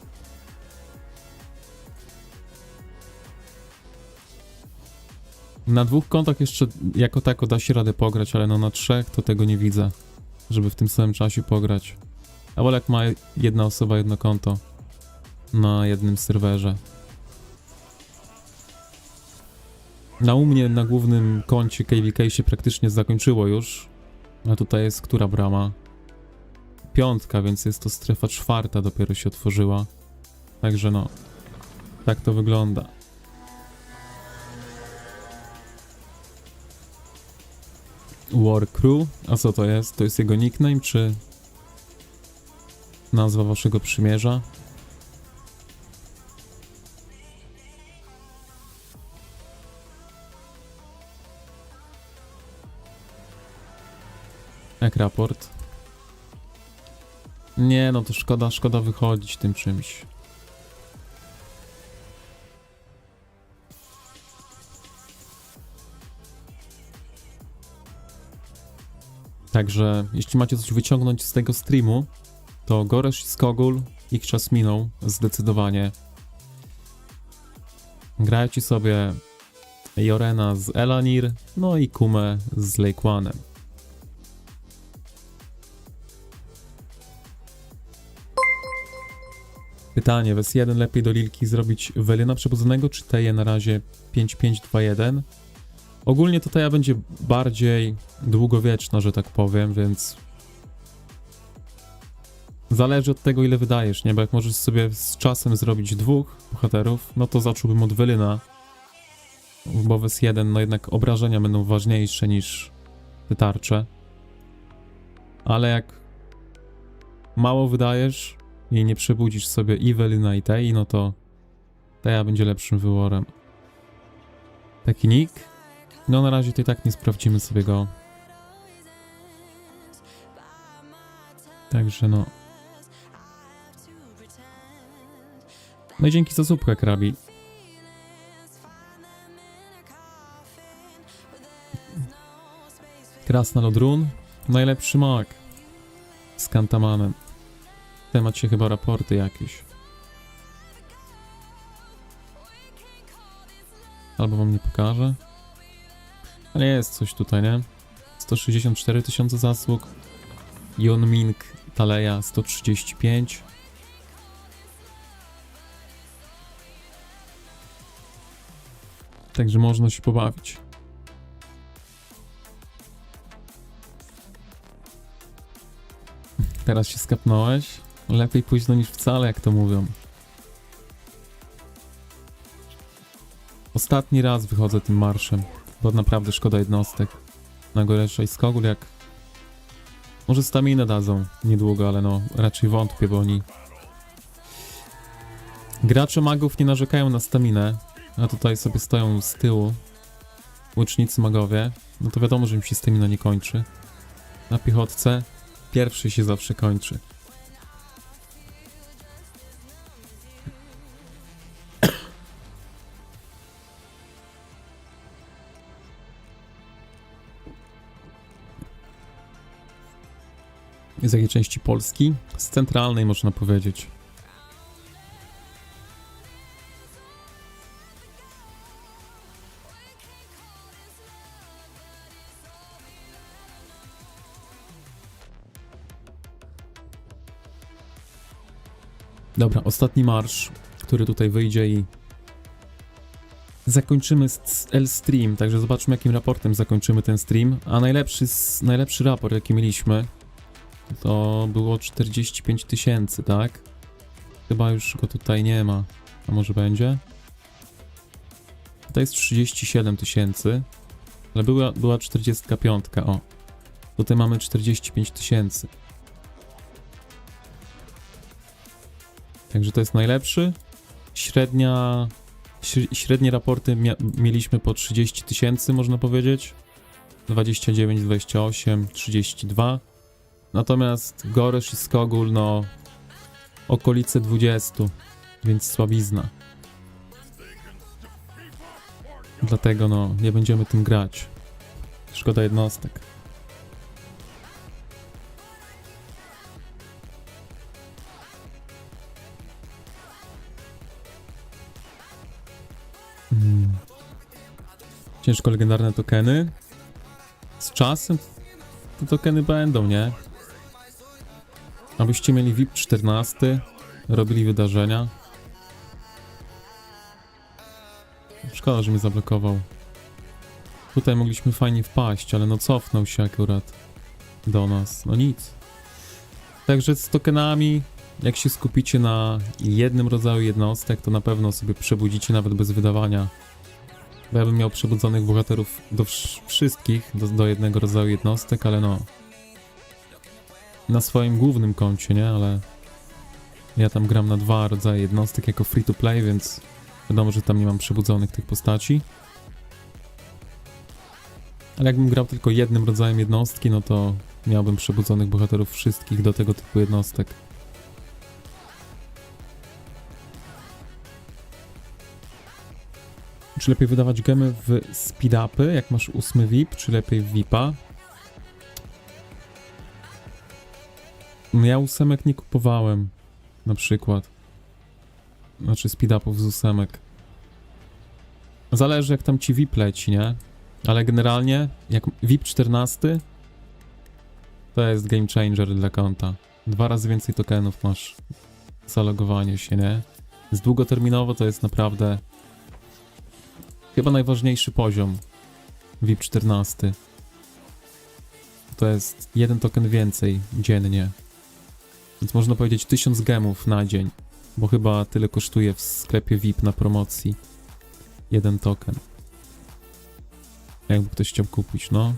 Na 2 kontach jeszcze jako tako da się radę pograć, ale no na 3 to tego nie widzę, żeby w tym samym czasie pograć. A wolę jak ma jedna osoba jedno konto na jednym serwerze. U mnie na głównym koncie KVK się praktycznie zakończyło już. A tutaj jest która brama? 5, więc jest to strefa 4 dopiero się otworzyła. Także no, tak to wygląda. War Crew? A co to jest? To jest jego nickname, czy nazwa waszego przymierza? Jak raport? Nie, no to szkoda wychodzić tym czymś. Także, jeśli macie coś wyciągnąć z tego streamu, to Goresz i Skogul, ich czas minął, zdecydowanie. Grajcie sobie Jorena z Elanir, no i Kumę z Lake One'em. Pytanie, w S1 lepiej do Lilki zrobić Welyna przebudzonego, czy Teję na razie 5-5-2-1? Ogólnie to Teja będzie bardziej długowieczna, że tak powiem, więc zależy od tego, ile wydajesz, nie? Bo jak możesz sobie z czasem zrobić 2 bohaterów, no to zacząłbym od Welyna, bo w S1 no jednak obrażenia będą ważniejsze niż te tarcze. Ale jak mało wydajesz i nie przebudzisz sobie i Welyna i Tei, no to Teja będzie lepszym wyborem. Taki nick? No na razie to i tak nie sprawdzimy sobie go. Także no. No i dzięki za słupkę, Krabi. Krasnolodrun. Najlepszy mag. Z Kantamanem. Temat się chyba raporty jakieś. Albo wam nie pokażę. Ale jest coś tutaj, nie? 164 000 zasług. Yonming Taleja 135. Także można się pobawić. Teraz się skapnąłeś. Lepiej późno niż wcale, jak to mówią. Ostatni raz wychodzę tym marszem, bo naprawdę szkoda jednostek. Na Goresza i Skogul jak... Może staminę dadzą niedługo, ale no raczej wątpię, bo oni... Gracze magów nie narzekają na staminę, a tutaj sobie stoją z tyłu łucznicy magowie. No to wiadomo, że im się stamina nie kończy. Na piechotce pierwszy się zawsze kończy. Z jakiej części Polski? Z centralnej, można powiedzieć. Dobra, ostatni marsz, który tutaj wyjdzie i zakończymy L-stream, także zobaczmy, jakim raportem zakończymy ten stream. A najlepszy raport, jaki mieliśmy, to było 45 tysięcy, tak? Chyba już go tutaj nie ma. A może będzie? Tutaj jest 37 tysięcy, ale była 45, o. Tutaj mamy 45 tysięcy. Także to jest najlepszy. Średnie raporty mieliśmy po 30 tysięcy, można powiedzieć. 29, 28, 32. Natomiast Goresz i Skogul, no okolice 20, więc słabizna. Dlatego no, nie będziemy tym grać. Szkoda jednostek. Ciężko legendarne tokeny. Z czasem te tokeny będą, nie? Abyście mieli VIP 14, robili wydarzenia. Szkoda, że mnie zablokował. Tutaj mogliśmy fajnie wpaść, ale no cofnął się akurat do nas. No nic. Także z tokenami, jak się skupicie na jednym rodzaju jednostek, to na pewno sobie przebudzicie nawet bez wydawania. Bo ja bym miał przebudzonych bohaterów do wszystkich, do jednego rodzaju jednostek, ale no... Na swoim głównym koncie, nie? Ale... Ja tam gram na 2 rodzaje jednostek jako free to play, więc... Wiadomo, że tam nie mam przebudzonych tych postaci. Ale jakbym grał tylko jednym rodzajem jednostki, no to... Miałbym przebudzonych bohaterów wszystkich do tego typu jednostek. Czy lepiej wydawać gemy w speed-upy, jak masz 8 VIP, czy lepiej w VIP-a? No ja 8 nie kupowałem, na przykład. Znaczy speed-upów z 8. Zależy jak tam ci VIP leci, nie? Ale generalnie, jak VIP 14, to jest game changer dla konta. 2 razy więcej tokenów masz za logowanie się, nie? Z długoterminowo to jest naprawdę... Chyba najważniejszy poziom VIP 14. To jest 1 token więcej dziennie. Więc można powiedzieć 1000 gemów na dzień. Bo chyba tyle kosztuje w sklepie VIP na promocji 1 token. Jakby ktoś chciał kupić, no.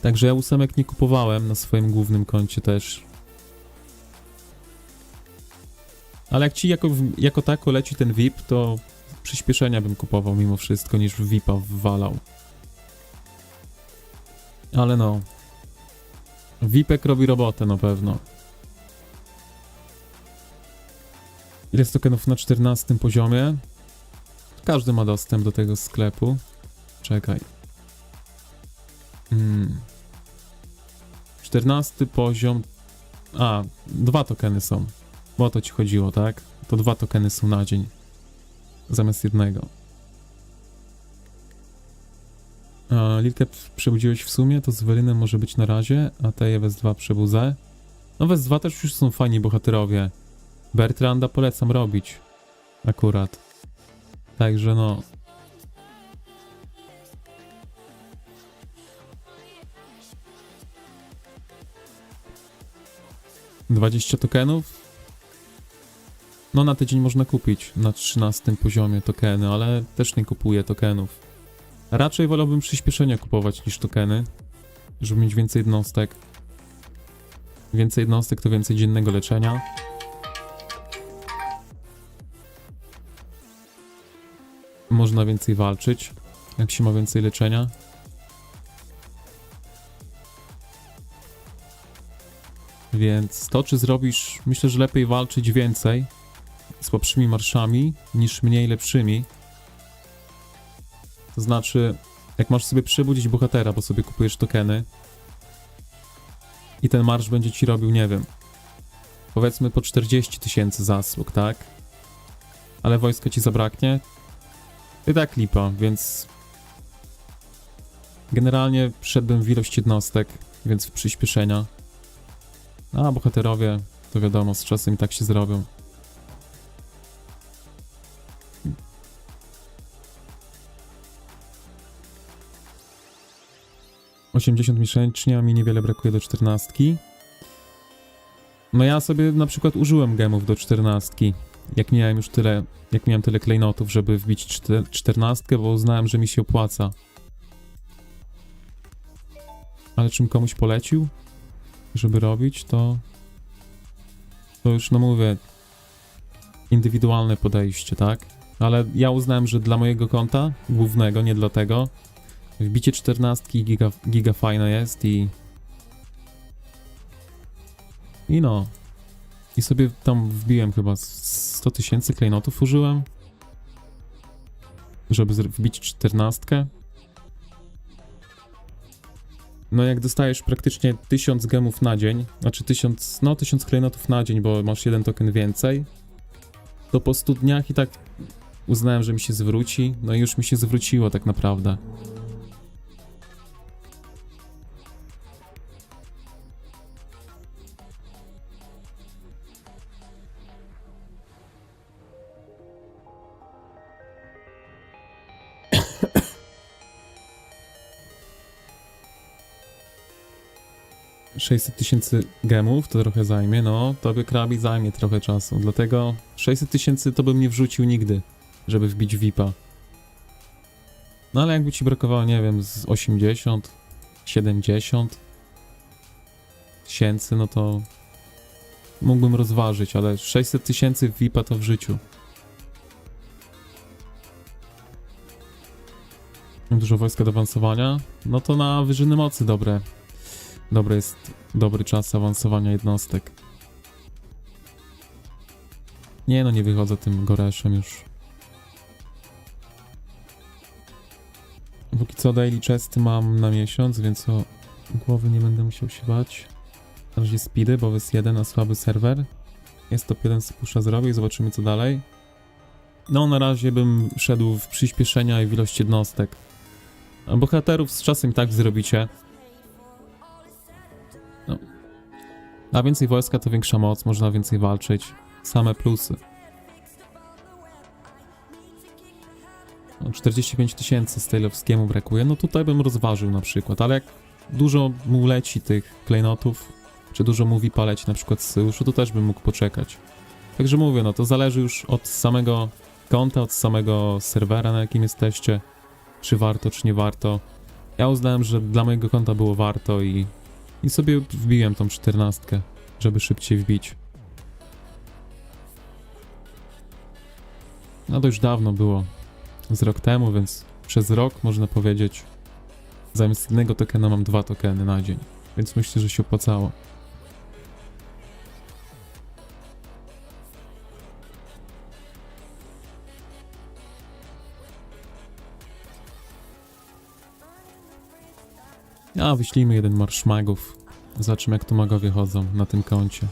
Także ja 8 nie kupowałem na swoim głównym koncie też. Ale jak ci jako tako leci ten VIP, to przyspieszenia bym kupował mimo wszystko, niż w VIP-a wwalał. Ale no. VIP-ek robi robotę na pewno. Ile jest tokenów na 14 poziomie? Każdy ma dostęp do tego sklepu. Czekaj. 14 poziom... A, 2 tokeny są. Bo o to ci chodziło, tak? To 2 tokeny są na dzień. Zamiast 1. Lilkę przebudziłeś w sumie, to z Werynem może być na razie, a te Wes 2 przebudzę. No Wes 2 też już są fajni bohaterowie. Bertranda polecam robić. Akurat. Także no... 20 tokenów? No na tydzień można kupić na 13 poziomie tokeny, ale też nie kupuję tokenów. Raczej wolałbym przyspieszenia kupować niż tokeny, żeby mieć więcej jednostek. Więcej jednostek to więcej dziennego leczenia. Można więcej walczyć, jak się ma więcej leczenia. Więc to, czy zrobisz, myślę, że lepiej walczyć więcej słabszymi marszami niż mniej lepszymi. To znaczy, jak masz sobie przebudzić bohatera, bo sobie kupujesz tokeny i ten marsz będzie ci robił, nie wiem, powiedzmy po 40 tysięcy zasług, tak? Ale wojska ci zabraknie, i tak lipa, więc generalnie szedłbym w ilość jednostek, więc w przyspieszenia. A bohaterowie, to wiadomo, z czasem i tak się zrobią. 80 miesięcznie, a mi niewiele brakuje do 14. No ja sobie na przykład użyłem gemów do 14, jak miałem już tyle, jak miałem tyle klejnotów, żeby wbić 14, bo uznałem, że mi się opłaca. Ale czym komuś polecił, żeby robić, to już, no mówię, indywidualne podejście, tak? Ale ja uznałem, że dla mojego konta głównego, nie dla tego, wbicie 14 giga fajne jest i no. I sobie tam wbiłem chyba 100 000 klejnotów użyłem, żeby wbić 14. No jak dostajesz praktycznie 1000 gemów na dzień, znaczy 1000 klejnotów na dzień, bo masz jeden token więcej, to po 100 dniach i tak uznałem, że mi się zwróci, no i już mi się zwróciło tak naprawdę. — 600 000 gemów to trochę zajmie, no, tobie krabi zajmie trochę czasu, dlatego 600 000 to bym nie wrzucił nigdy, żeby wbić VIP-a. No ale jakby ci brakowało, nie wiem, z 80, 70 tysięcy, no to mógłbym rozważyć, ale 600 000 VIP-a to w życiu. Mam dużo wojska do awansowania, no to na wyżyny mocy dobry czas awansowania jednostek. Nie no, nie wychodzę tym Goreszem już. Póki co daily chesty mam na miesiąc, więc o głowy nie będę musiał się bać. Na razie speedy, bo jest 1, a słaby serwer. Jest top 1 z pusha zrobił i zobaczymy co dalej. No na razie bym szedł w przyspieszenia i w ilość jednostek. A bohaterów z czasem i tak zrobicie. No. A więcej wojska to większa moc, można więcej walczyć. Same plusy. No, 45 000 Stejlowskiemu brakuje, no tutaj bym rozważył na przykład, ale jak dużo mu leci tych klejnotów, czy dużo mu VIP-a leci na przykład z Sojuszu, to też bym mógł poczekać. Także mówię, no to zależy już od samego konta, od samego serwera, na jakim jesteście, czy warto, czy nie warto. Ja uznałem, że dla mojego konta było warto i sobie wbiłem tą 14, żeby szybciej wbić. No to już dawno było. Z rok temu, więc przez rok można powiedzieć, zamiast jednego tokena mam 2 tokeny na dzień, więc myślę, że się opłacało. A wyślijmy jeden marsz magów. Zobaczymy jak tu magowie chodzą na tym koncie.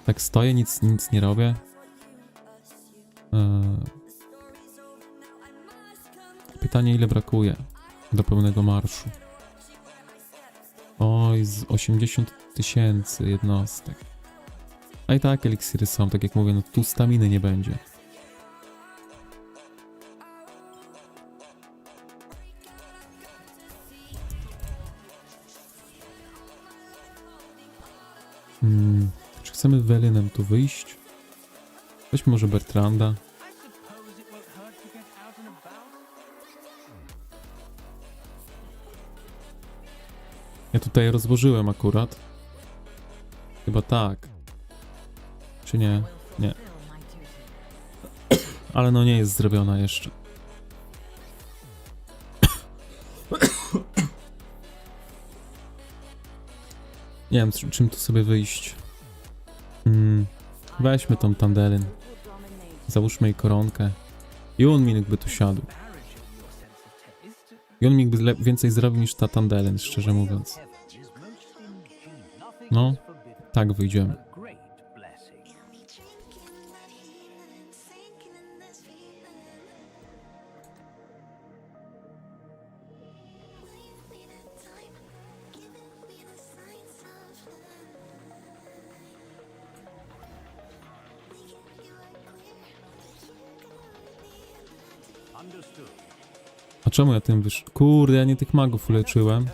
Tak stoję, nic nie robię. Pytanie ile brakuje do pełnego marszu. Oj, z 80 000 jednostek. A i tak eliksiry są, tak jak mówię, no tu staminy nie będzie. Czy chcemy Welynem tu wyjść? Weźmy może Bertranda. Ja tutaj rozłożyłem akurat. Chyba tak. Czy nie? Nie. Ale no nie jest zrobiona jeszcze. Nie wiem, czym tu sobie wyjść. Weźmy tą Tandelyn. Załóżmy jej koronkę. Yunmin by tu siadł. Yunmin by więcej zrobił niż ta Tandelyn, szczerze mówiąc. No, tak wyjdziemy. A czemu ja tym Kurde, ja nie tych magów uleczyłem.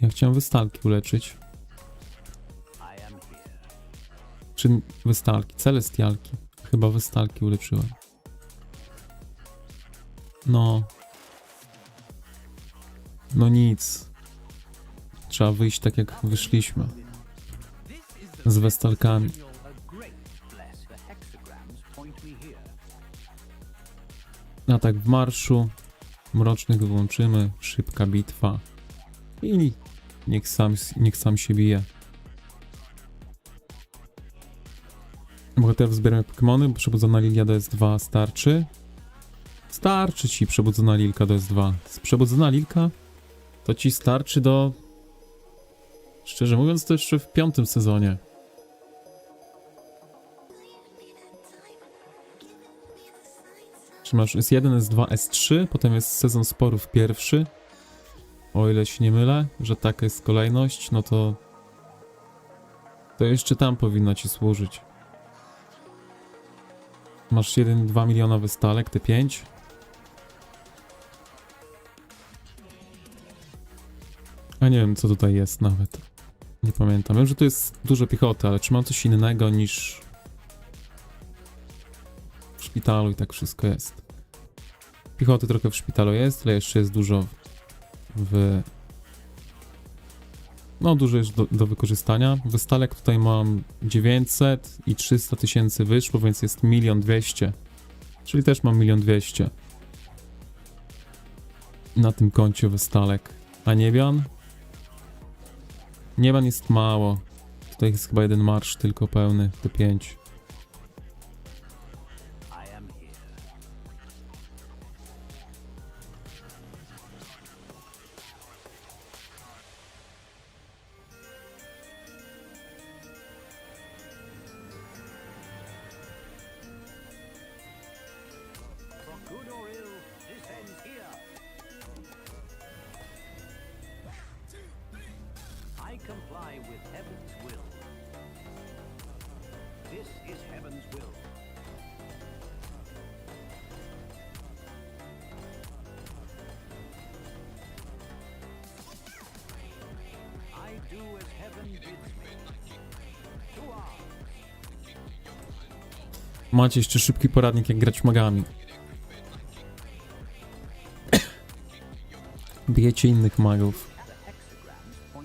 Ja chciałem wystalki uleczyć. Czy wystalki? Celestialki. Chyba wystalki uleczyłem. No. No nic. Trzeba wyjść tak jak wyszliśmy. Z westalkami. A tak w marszu. Mrocznych wyłączymy. Szybka bitwa. I niech sam się bije. Bohaterów zbieramy Pokemony, bo przebudzona Lilia do S2 starczy. Starczy ci przebudzona Lilka do S2. Przebudzona Lilka to ci starczy do... Szczerze mówiąc, to jeszcze w 5. sezonie. Czy masz S1, S2, S3, potem jest sezon sporów pierwszy. O ile się nie mylę, że taka jest kolejność, no to... To jeszcze tam powinno ci służyć. Masz 1,2 miliona wystalek, te 5. A nie wiem, co tutaj jest nawet. Nie pamiętam. Wiem, że tu jest dużo piechoty, ale czy mam coś innego niż w szpitalu i tak wszystko jest. Piechoty trochę w szpitalu jest, ale jeszcze jest dużo no, dużo jest do wykorzystania. Wystalek tutaj mam 900 i 300 tysięcy wyszło, więc jest 1 200 000. Czyli też mam 1 200 000 na tym koncie wystalek. A niebian? Niebian jest mało. Tutaj jest chyba jeden marsz tylko pełny, te 5. I comply with heaven's will. This is heaven's will. I do as heaven bids me. To arms. Macie jeszcze szybki poradnik, jak grać magami. Bijecie innych magów.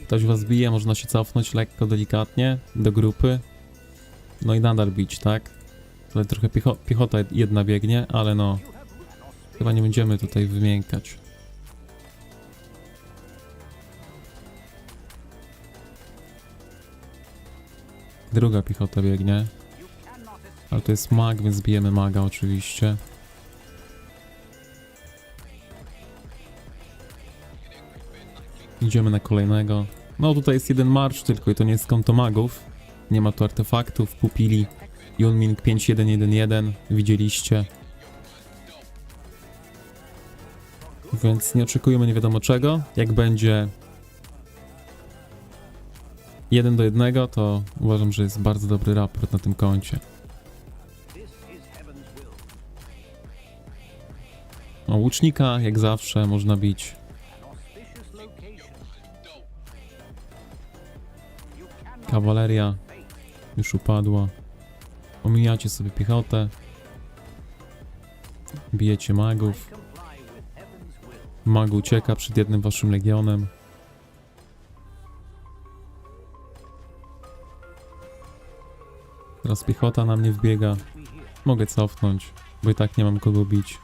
Ktoś was bije, można się cofnąć lekko, delikatnie do grupy. No i nadal bić, tak? Ale trochę piechota jedna biegnie, ale no... Chyba nie będziemy tutaj wymiękać. Druga piechota biegnie. Ale to jest mag, więc bijemy maga oczywiście. Idziemy na kolejnego. No tutaj jest jeden marsz tylko i to nie jest konto magów. Nie ma tu artefaktów, pupili. Yunming 5111, widzieliście. Więc nie oczekujemy nie wiadomo czego. Jak będzie 1 do 1, to uważam, że jest bardzo dobry raport na tym koncie. No, łucznika, jak zawsze, można bić. Kawaleria już upadła. Omijacie sobie piechotę. Bijecie magów. Mag ucieka przed jednym waszym legionem. Teraz piechota na mnie wbiega. Mogę cofnąć, bo i tak nie mam kogo bić.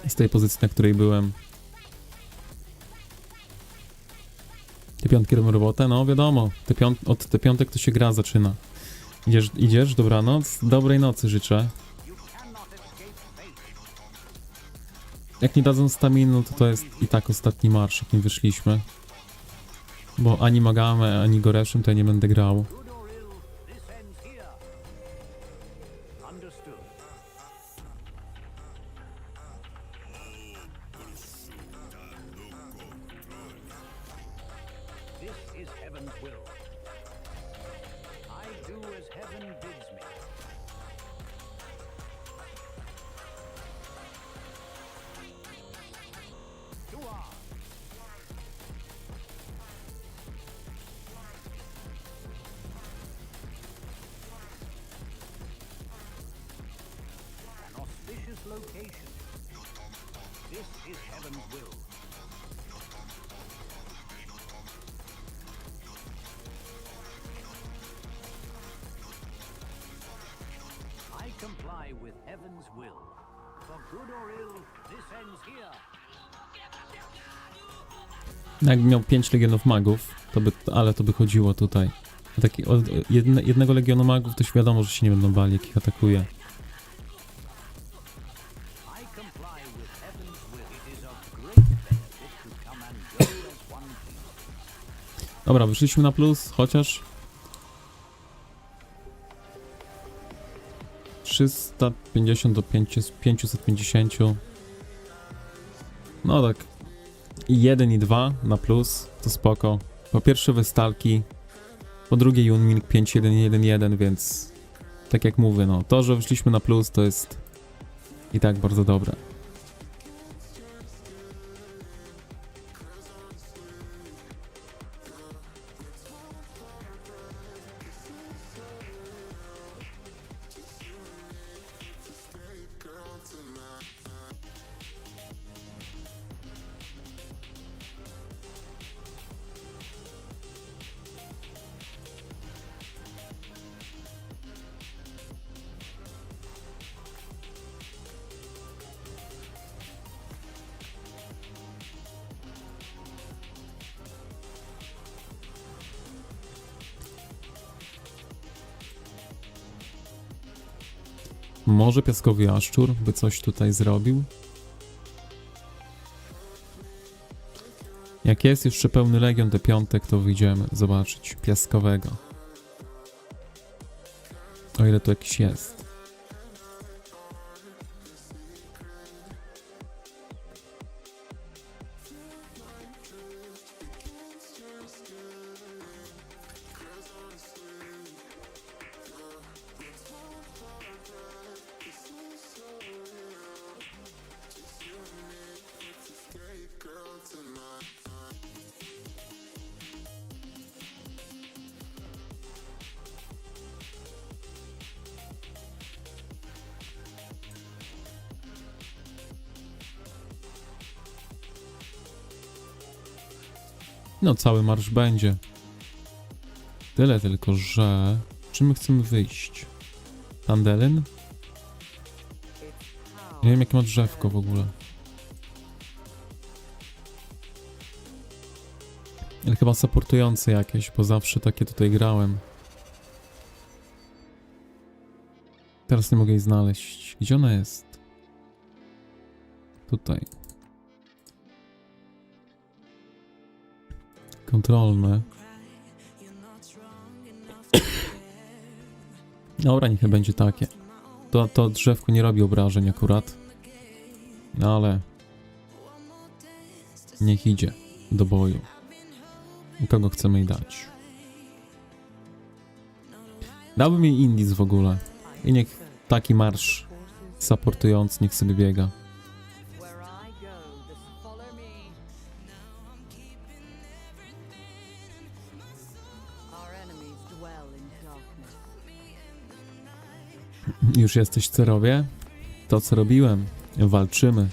Z tej pozycji, na której byłem. Te piątki robią robotę? No wiadomo, od te piątek to się gra zaczyna. Idziesz? Dobranoc? Dobrej nocy życzę. Jak nie dadzą staminy, no to jest i tak ostatni marsz, jakim wyszliśmy. Bo ani Magame, ani Goreszem to ja nie będę grał. location. This is heaven's will. I comply with heaven's will. For good or ill, this ends here. Jakbym miał 5 legionów magów, ale to by chodziło tutaj. Jednego legionu magów to już wiadomo, że się nie będą bali, jak ich atakuje. I comply with heaven's will. It is of great benefit to come and go as one pleases. Dobra, wyszliśmy na plus, chociaż 350 do 550. No tak, i 1 i 2 na plus, to spoko. Po pierwsze Westalki, po drugie Yunming 5-1-1-1, więc tak jak mówię, no to, że wyszliśmy na plus, to jest i tak bardzo dobre. Może piaskowy jaszczur by coś tutaj zrobił? Jak jest jeszcze pełny legion D5, to wyjdziemy zobaczyć piaskowego. O ile to jakiś jest. No, cały marsz będzie. Tyle tylko, że... Czy my chcemy wyjść? Tandelyn? Nie wiem, jakie ma drzewko w ogóle. Ale chyba supportujące jakieś, bo zawsze takie tutaj grałem. Teraz nie mogę jej znaleźć. Gdzie ona jest? Tutaj. Kontrolne. Dobra, niech będzie takie. To drzewko nie robi obrażeń akurat. No ale... Niech idzie do boju. I kogo chcemy jej dać? Dałbym jej Indiz w ogóle. I niech taki marsz supportujący niech sobie biega. Where I go, just follow me. Our enemies dwell in darkness. Już jesteś co robię? To co robiłem. Walczymy.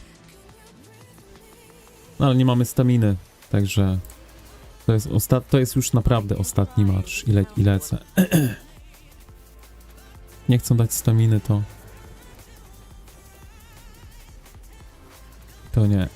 No ale nie mamy staminy. Także... To jest już naprawdę ostatni marsz. I lecę. Nie chcą dać staminy, to... To nie.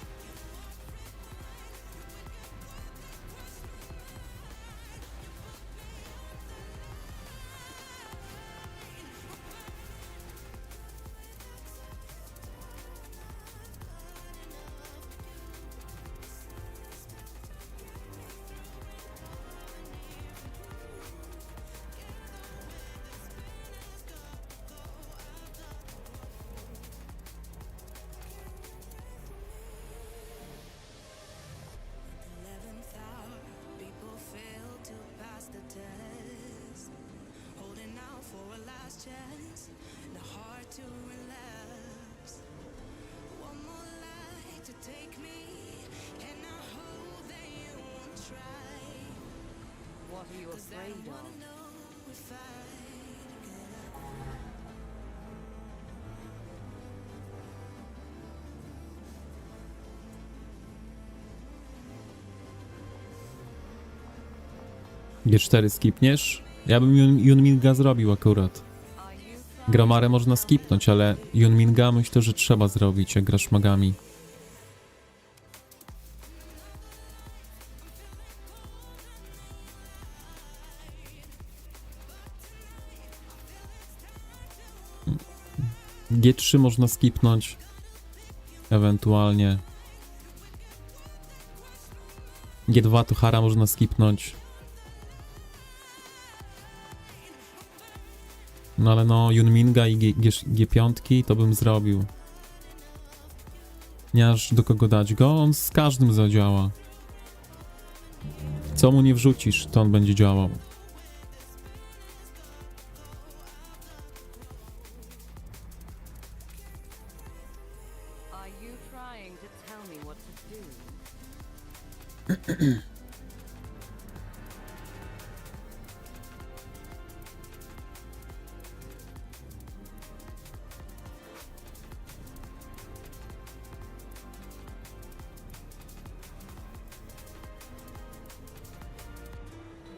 People fail to pass the test, holding out for a last chance. The heart to relapse. One more light to take me, and I hope that you won't try. What are you afraid of? Know if I G4 skipniesz? Ja bym Yunminga zrobił akurat. Gramarę można skipnąć, ale Yunminga myślę, że trzeba zrobić, jak grasz magami. G3 można skipnąć. Ewentualnie. G2 to Hara można skipnąć. No ale no, Yunminga i G5 to bym zrobił. Nie aż do kogo dać go, on z każdym zadziała. Co mu nie wrzucisz, to on będzie działał. Are you trying to tell me what to do?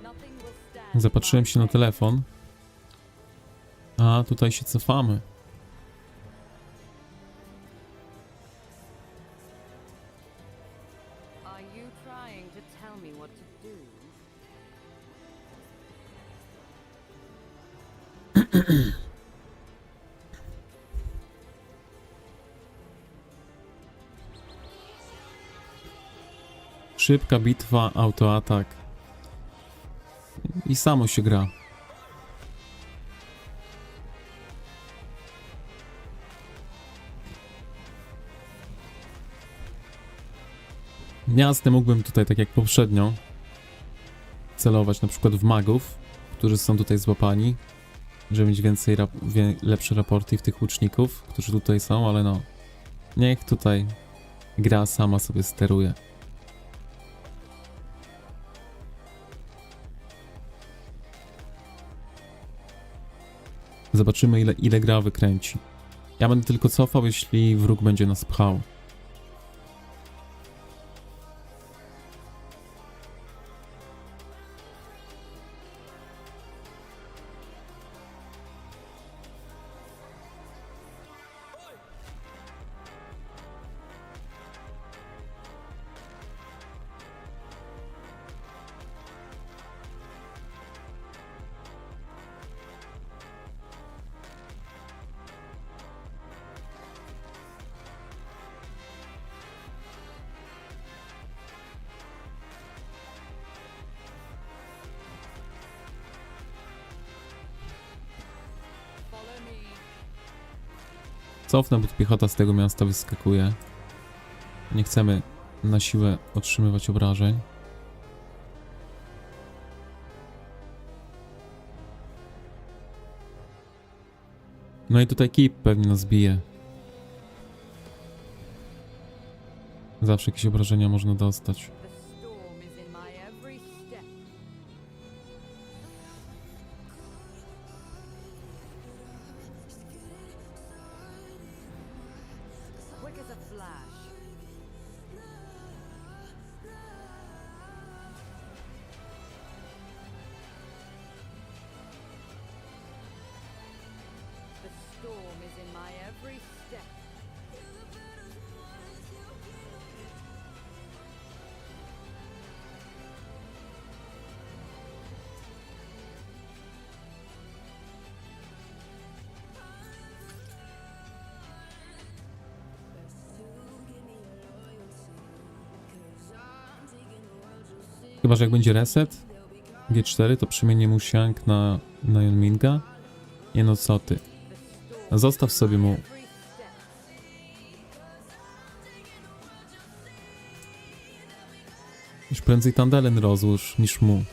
Nothing will stand. Zapatrzyłem się na telefon. A, tutaj się cofamy. Are you trying to tell me what to do? Szybka bitwa, autoatak. I samo się gra. Jasne, mógłbym tutaj, tak jak poprzednio, celować na przykład w magów, którzy są tutaj złapani, żeby mieć więcej, lepsze raporty w tych łuczników, którzy tutaj są, ale no, niech tutaj gra sama sobie steruje. Zobaczymy, ile gra wykręci. Ja będę tylko cofał, jeśli wróg będzie nas pchał. Follow me. Cofnę, bo piechota z tego miasta wyskakuje. Nie chcemy na siłę otrzymywać obrażeń. No i tutaj Kip pewnie nas bije. Zawsze jakieś obrażenia można dostać. The storm is in my every step. Quick as a flash. The storm is in my every step. Chyba że jak będzie reset G4, to przemienię mu siank na Yunminga. Nie no, co ty. Zostaw sobie mu. Every step. Już prędzej Tandelen rozłóż niż mu.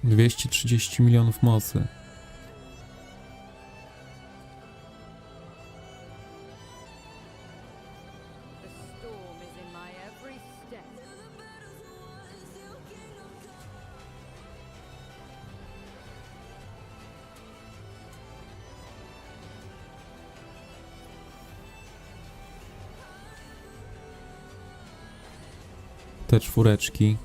230 milionów mocy. The storm is in my every step. Te czwóreczki.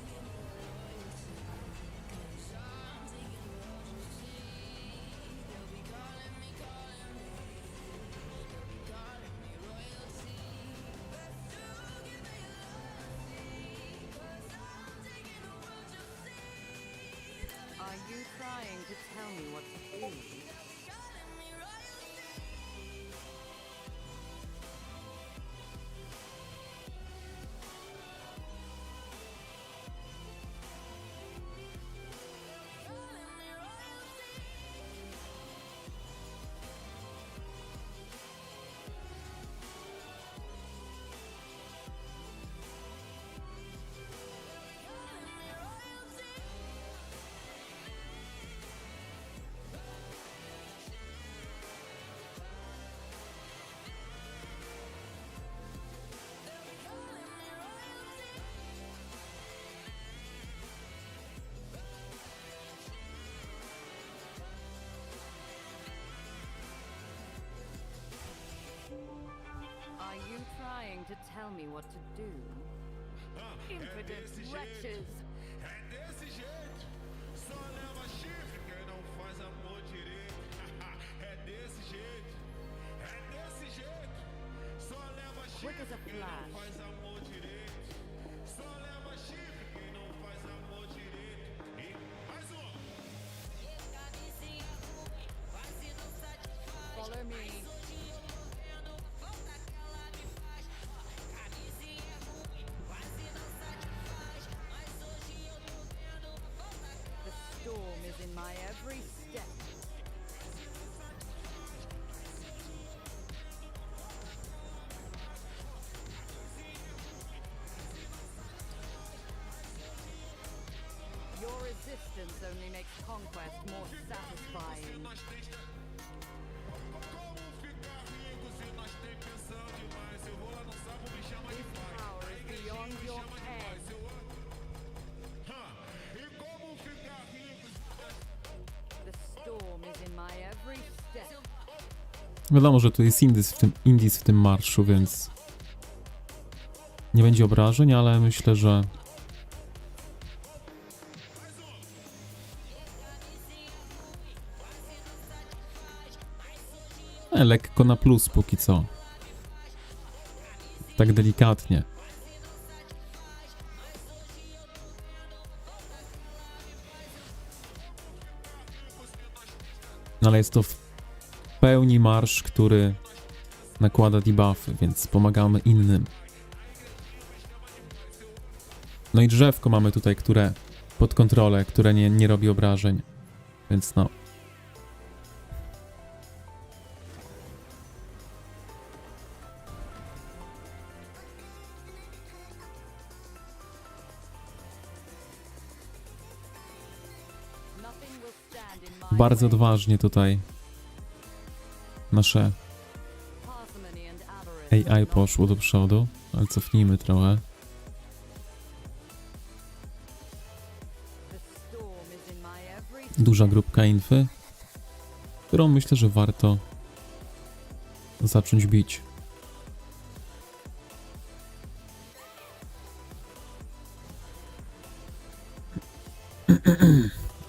Are you trying to tell me what to do? Are you trying to tell me what to do? Impudent wretches! É desse jeito. Só leva chifre quem não faz amor direito. É desse jeito. É desse jeito. Só leva Quick as chifre a quem não flash. faz amor direito. Só leva chifre quem não faz amor direito. E mais um. Follow me. The storm is in my every step. Your resistance only makes conquest more satisfying. This power is beyond your head. The storm is in my every step. Wiadomo, że tu jest Indis w tym marszu, więc nie będzie obrażeń, ale myślę, że lekko na plus póki co. Tak delikatnie. No ale jest to w pełni marsz, który nakłada debuffy, więc pomagamy innym. No i drzewko mamy tutaj, które pod kontrolę, które nie robi obrażeń. Więc no. Nothing will stand in my Bardzo way. odważnie tutaj nasze Parsimony and avarice AI will not poszło do przodu, ale cofnijmy trochę. The storm is in my every Duża grupka infy, którą myślę, że warto zacząć bić.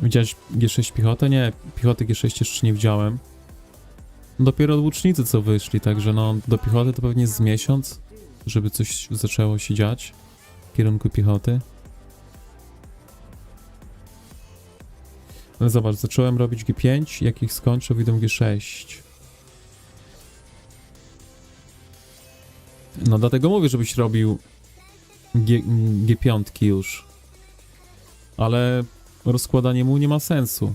Widziałeś G6 piechotę? Nie, piechoty G6 jeszcze nie widziałem. Dopiero łucznicy co wyszli, także no do piechoty to pewnie z miesiąc, żeby coś zaczęło się dziać w kierunku piechoty. Ale zobacz, zacząłem robić G5, jak ich skończę, wyjdą G6. No dlatego mówię, żebyś robił G5 już. Ale rozkładanie mu nie ma sensu.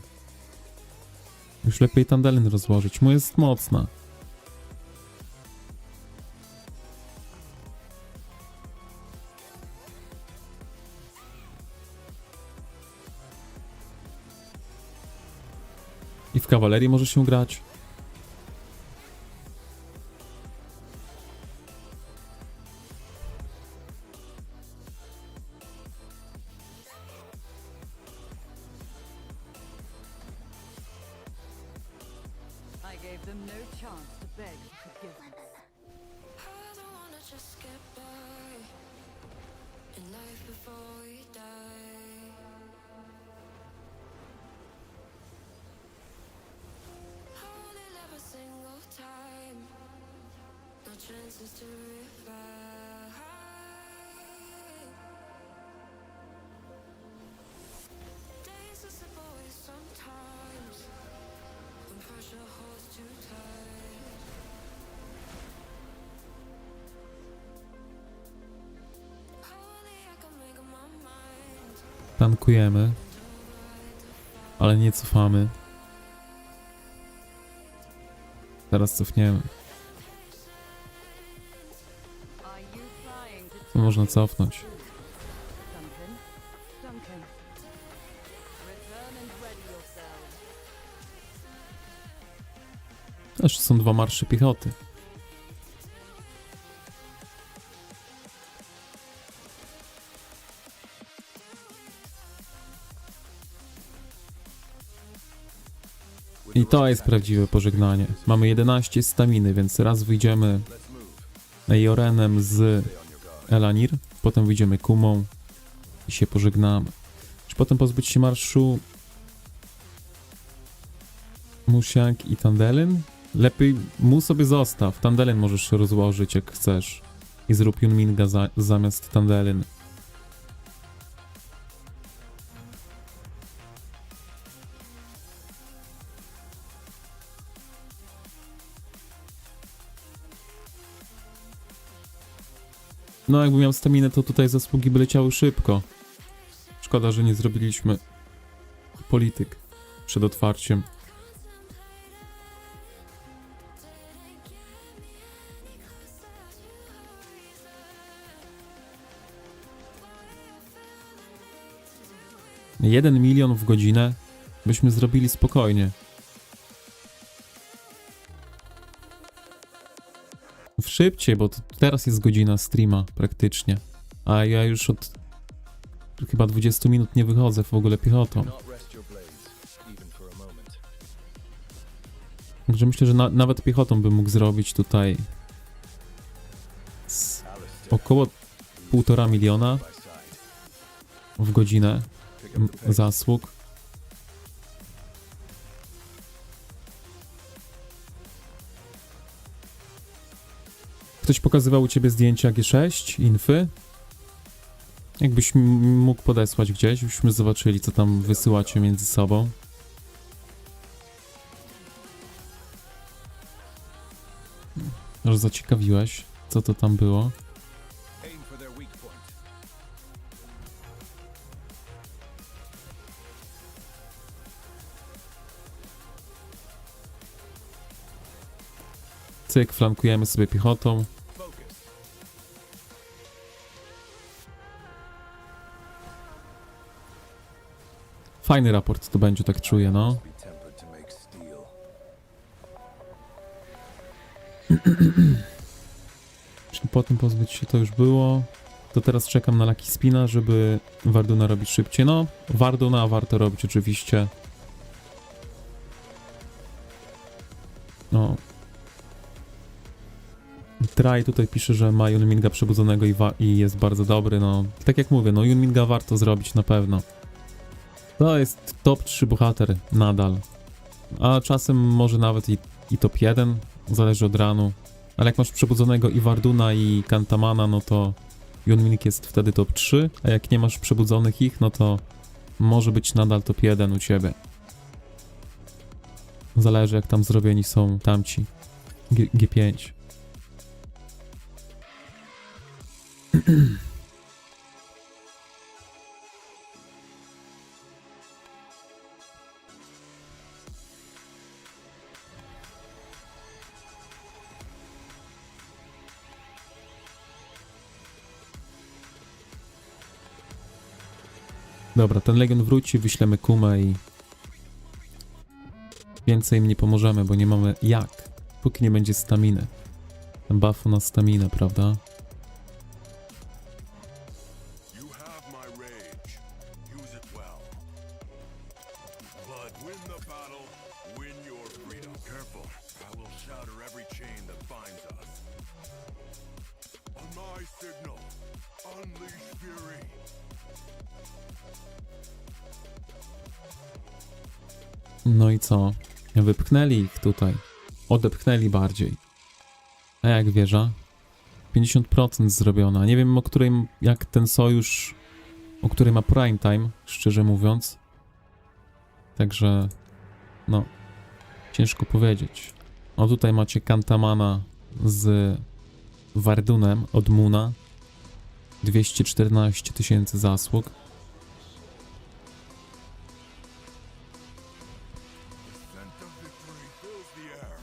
Już lepiej Tandelen rozłożyć, mu jest mocna. W kawalerii może się grać. I gave them no chance to beg for forgiveness. I don't wanna just get by in life before we die. I only live a single time, no chances to revive. Days are slip away sometimes when pressure holds too tight. Only I can make up my mind. Tankujemy. Ale nie cofamy. Teraz cofniemy. Are you trying to To można cofnąć. Duncan? Duncan. Return and ready yourselves. Też są 2 marsze piechoty. I to jest prawdziwe pożegnanie. Mamy 11 staminy, więc raz wyjdziemy Jorenem z Elanir, potem wyjdziemy Kumą i się pożegnamy. Czy potem pozbyć się marszu Musiang i Tandelin? Lepiej mu sobie zostaw. Tandelin możesz rozłożyć jak chcesz. I zrób Yunminga zamiast Tandelin. No jakby miał staminę, to tutaj zasługi by leciały szybko. Szkoda, że nie zrobiliśmy polityk przed otwarciem. $1 milion w godzinę byśmy zrobili spokojnie. Szybciej, bo to teraz jest godzina streama praktycznie. A ja już od chyba 20 minut nie wychodzę w ogóle piechotą. Not rest your blades, even for a moment. Także myślę, że nawet piechotą bym mógł zrobić tutaj około 1,5 miliona By side. w godzinę Pick up the pace. zasług. Ktoś pokazywał u ciebie zdjęcia G6, infy? Jakbyś mógł podesłać gdzieś, byśmy zobaczyli, co tam wysyłacie między sobą. Może zaciekawiłeś, co to tam było. Aim for their weak point. Cyk, flankujemy sobie piechotą. Focus. Fajny raport to będzie, tak czuję, no. Be tempered to make steel. Czyli po tym pozbyć się to już było. To teraz czekam na Lucky Spina, żeby Warduna robić szybciej. No, Warduna warto robić oczywiście. No. Trai tutaj pisze, że ma Yunminga przebudzonego i jest bardzo dobry. No, tak jak mówię, no Yunminga warto zrobić na pewno. To jest top 3 bohater nadal. A czasem może nawet i top 1. Zależy od ranu. Ale jak masz przebudzonego i Warduna i Kantamana, no to Yunming jest wtedy top 3, a jak nie masz przebudzonych ich, no to może być nadal top 1 u ciebie. Zależy jak tam zrobieni są tamci. G5. Dobra, ten Legion wróci, wyślemy Kumę i więcej im nie pomożemy, bo nie mamy jak, póki nie będzie staminy. Buffu na staminę, prawda? You have my rage. Use it well. But win the battle, win your freedom. Careful. I will shatter every chain that binds us. On my signal, unleash fury. No i co? Wypchnęli ich tutaj. Odepchnęli bardziej. A jak wieża? 50% zrobiona. Nie wiem, o której, jak ten sojusz, o której ma prime time, szczerze mówiąc. Także, no, ciężko powiedzieć. O, tutaj macie Kantamana z Wardunem od Muna. 214 000 zasług. Scent of victory fills the air.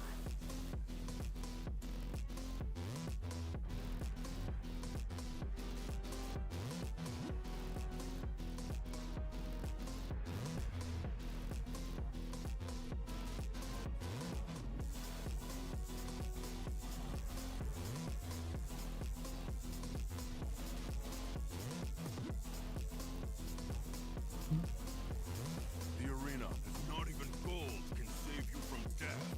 The arena is not even gold can save you from death.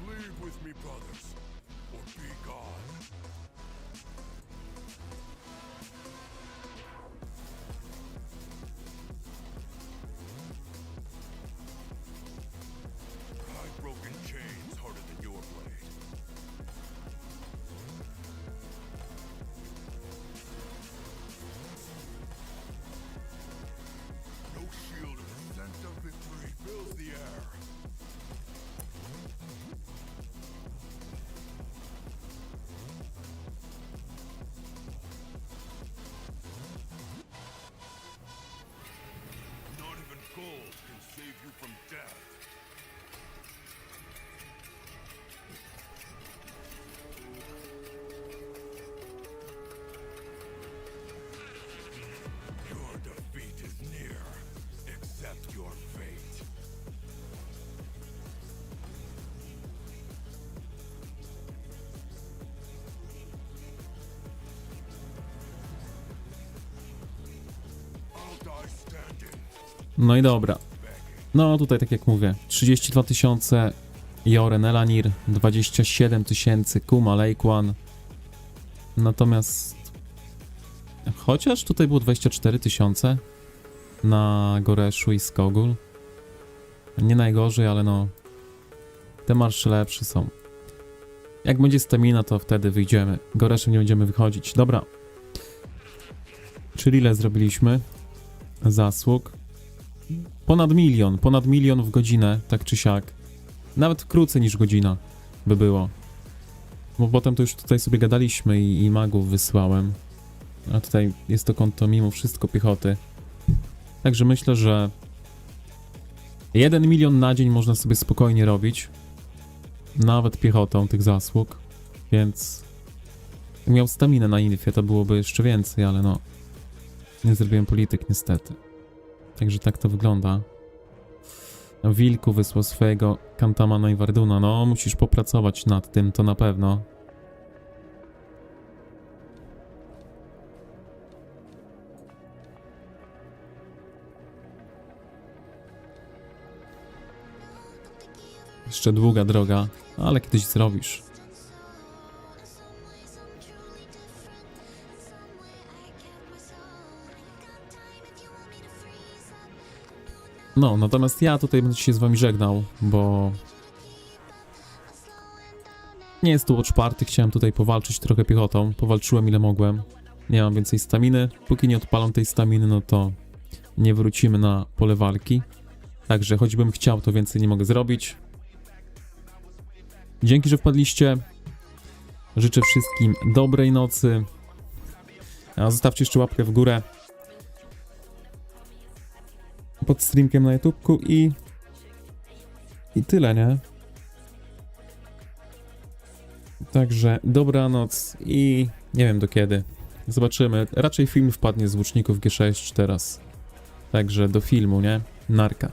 Bleed with me, brothers, or be gone. I've broken chains harder than your blade. No shield, scent of victory fills the air. Not even gold can save you from death. Your defeat is near. Accept your fate. I'll die standing. No i dobra. No tutaj tak jak mówię, 32 000 Joren Elanir, 27 000 Kuma Lake One. Natomiast chociaż tutaj było 24 000 na Goreszu i Skogul. Nie najgorzej, ale no te marsze lepsze są. Jak będzie stamina, to wtedy wyjdziemy. Goreszem nie będziemy wychodzić. Dobra. Czyli ile zrobiliśmy zasług? Ponad milion w godzinę, tak czy siak. Nawet krócej niż godzina by było. Bo potem to już tutaj sobie gadaliśmy i magów wysłałem. A tutaj jest to konto mimo wszystko piechoty. Także myślę, że 1 milion na dzień można sobie spokojnie robić. Nawet piechotą tych zasług. Więc jak miał staminę na infie, to byłoby jeszcze więcej, ale no nie zrobiłem polityk niestety. Także tak to wygląda. Wilku wysłał swojego Kantamana i Warduna. No, musisz popracować nad tym, to na pewno. Jeszcze długa droga, ale kiedyś zrobisz. No, natomiast ja tutaj będę się z wami żegnał, bo nie jest tu Watch Party, chciałem tutaj powalczyć trochę piechotą, powalczyłem ile mogłem, nie mam więcej staminy, póki nie odpalam tej staminy, no to nie wrócimy na pole walki, także choćbym chciał, to więcej nie mogę zrobić. Dzięki, że wpadliście, życzę wszystkim dobrej nocy, a zostawcie jeszcze łapkę w górę pod streamkiem na YouTubeku i tyle, nie? Także dobranoc i nie wiem do kiedy. Zobaczymy. Raczej film wpadnie z łuczników G6 teraz. Także do filmu, nie? Narka.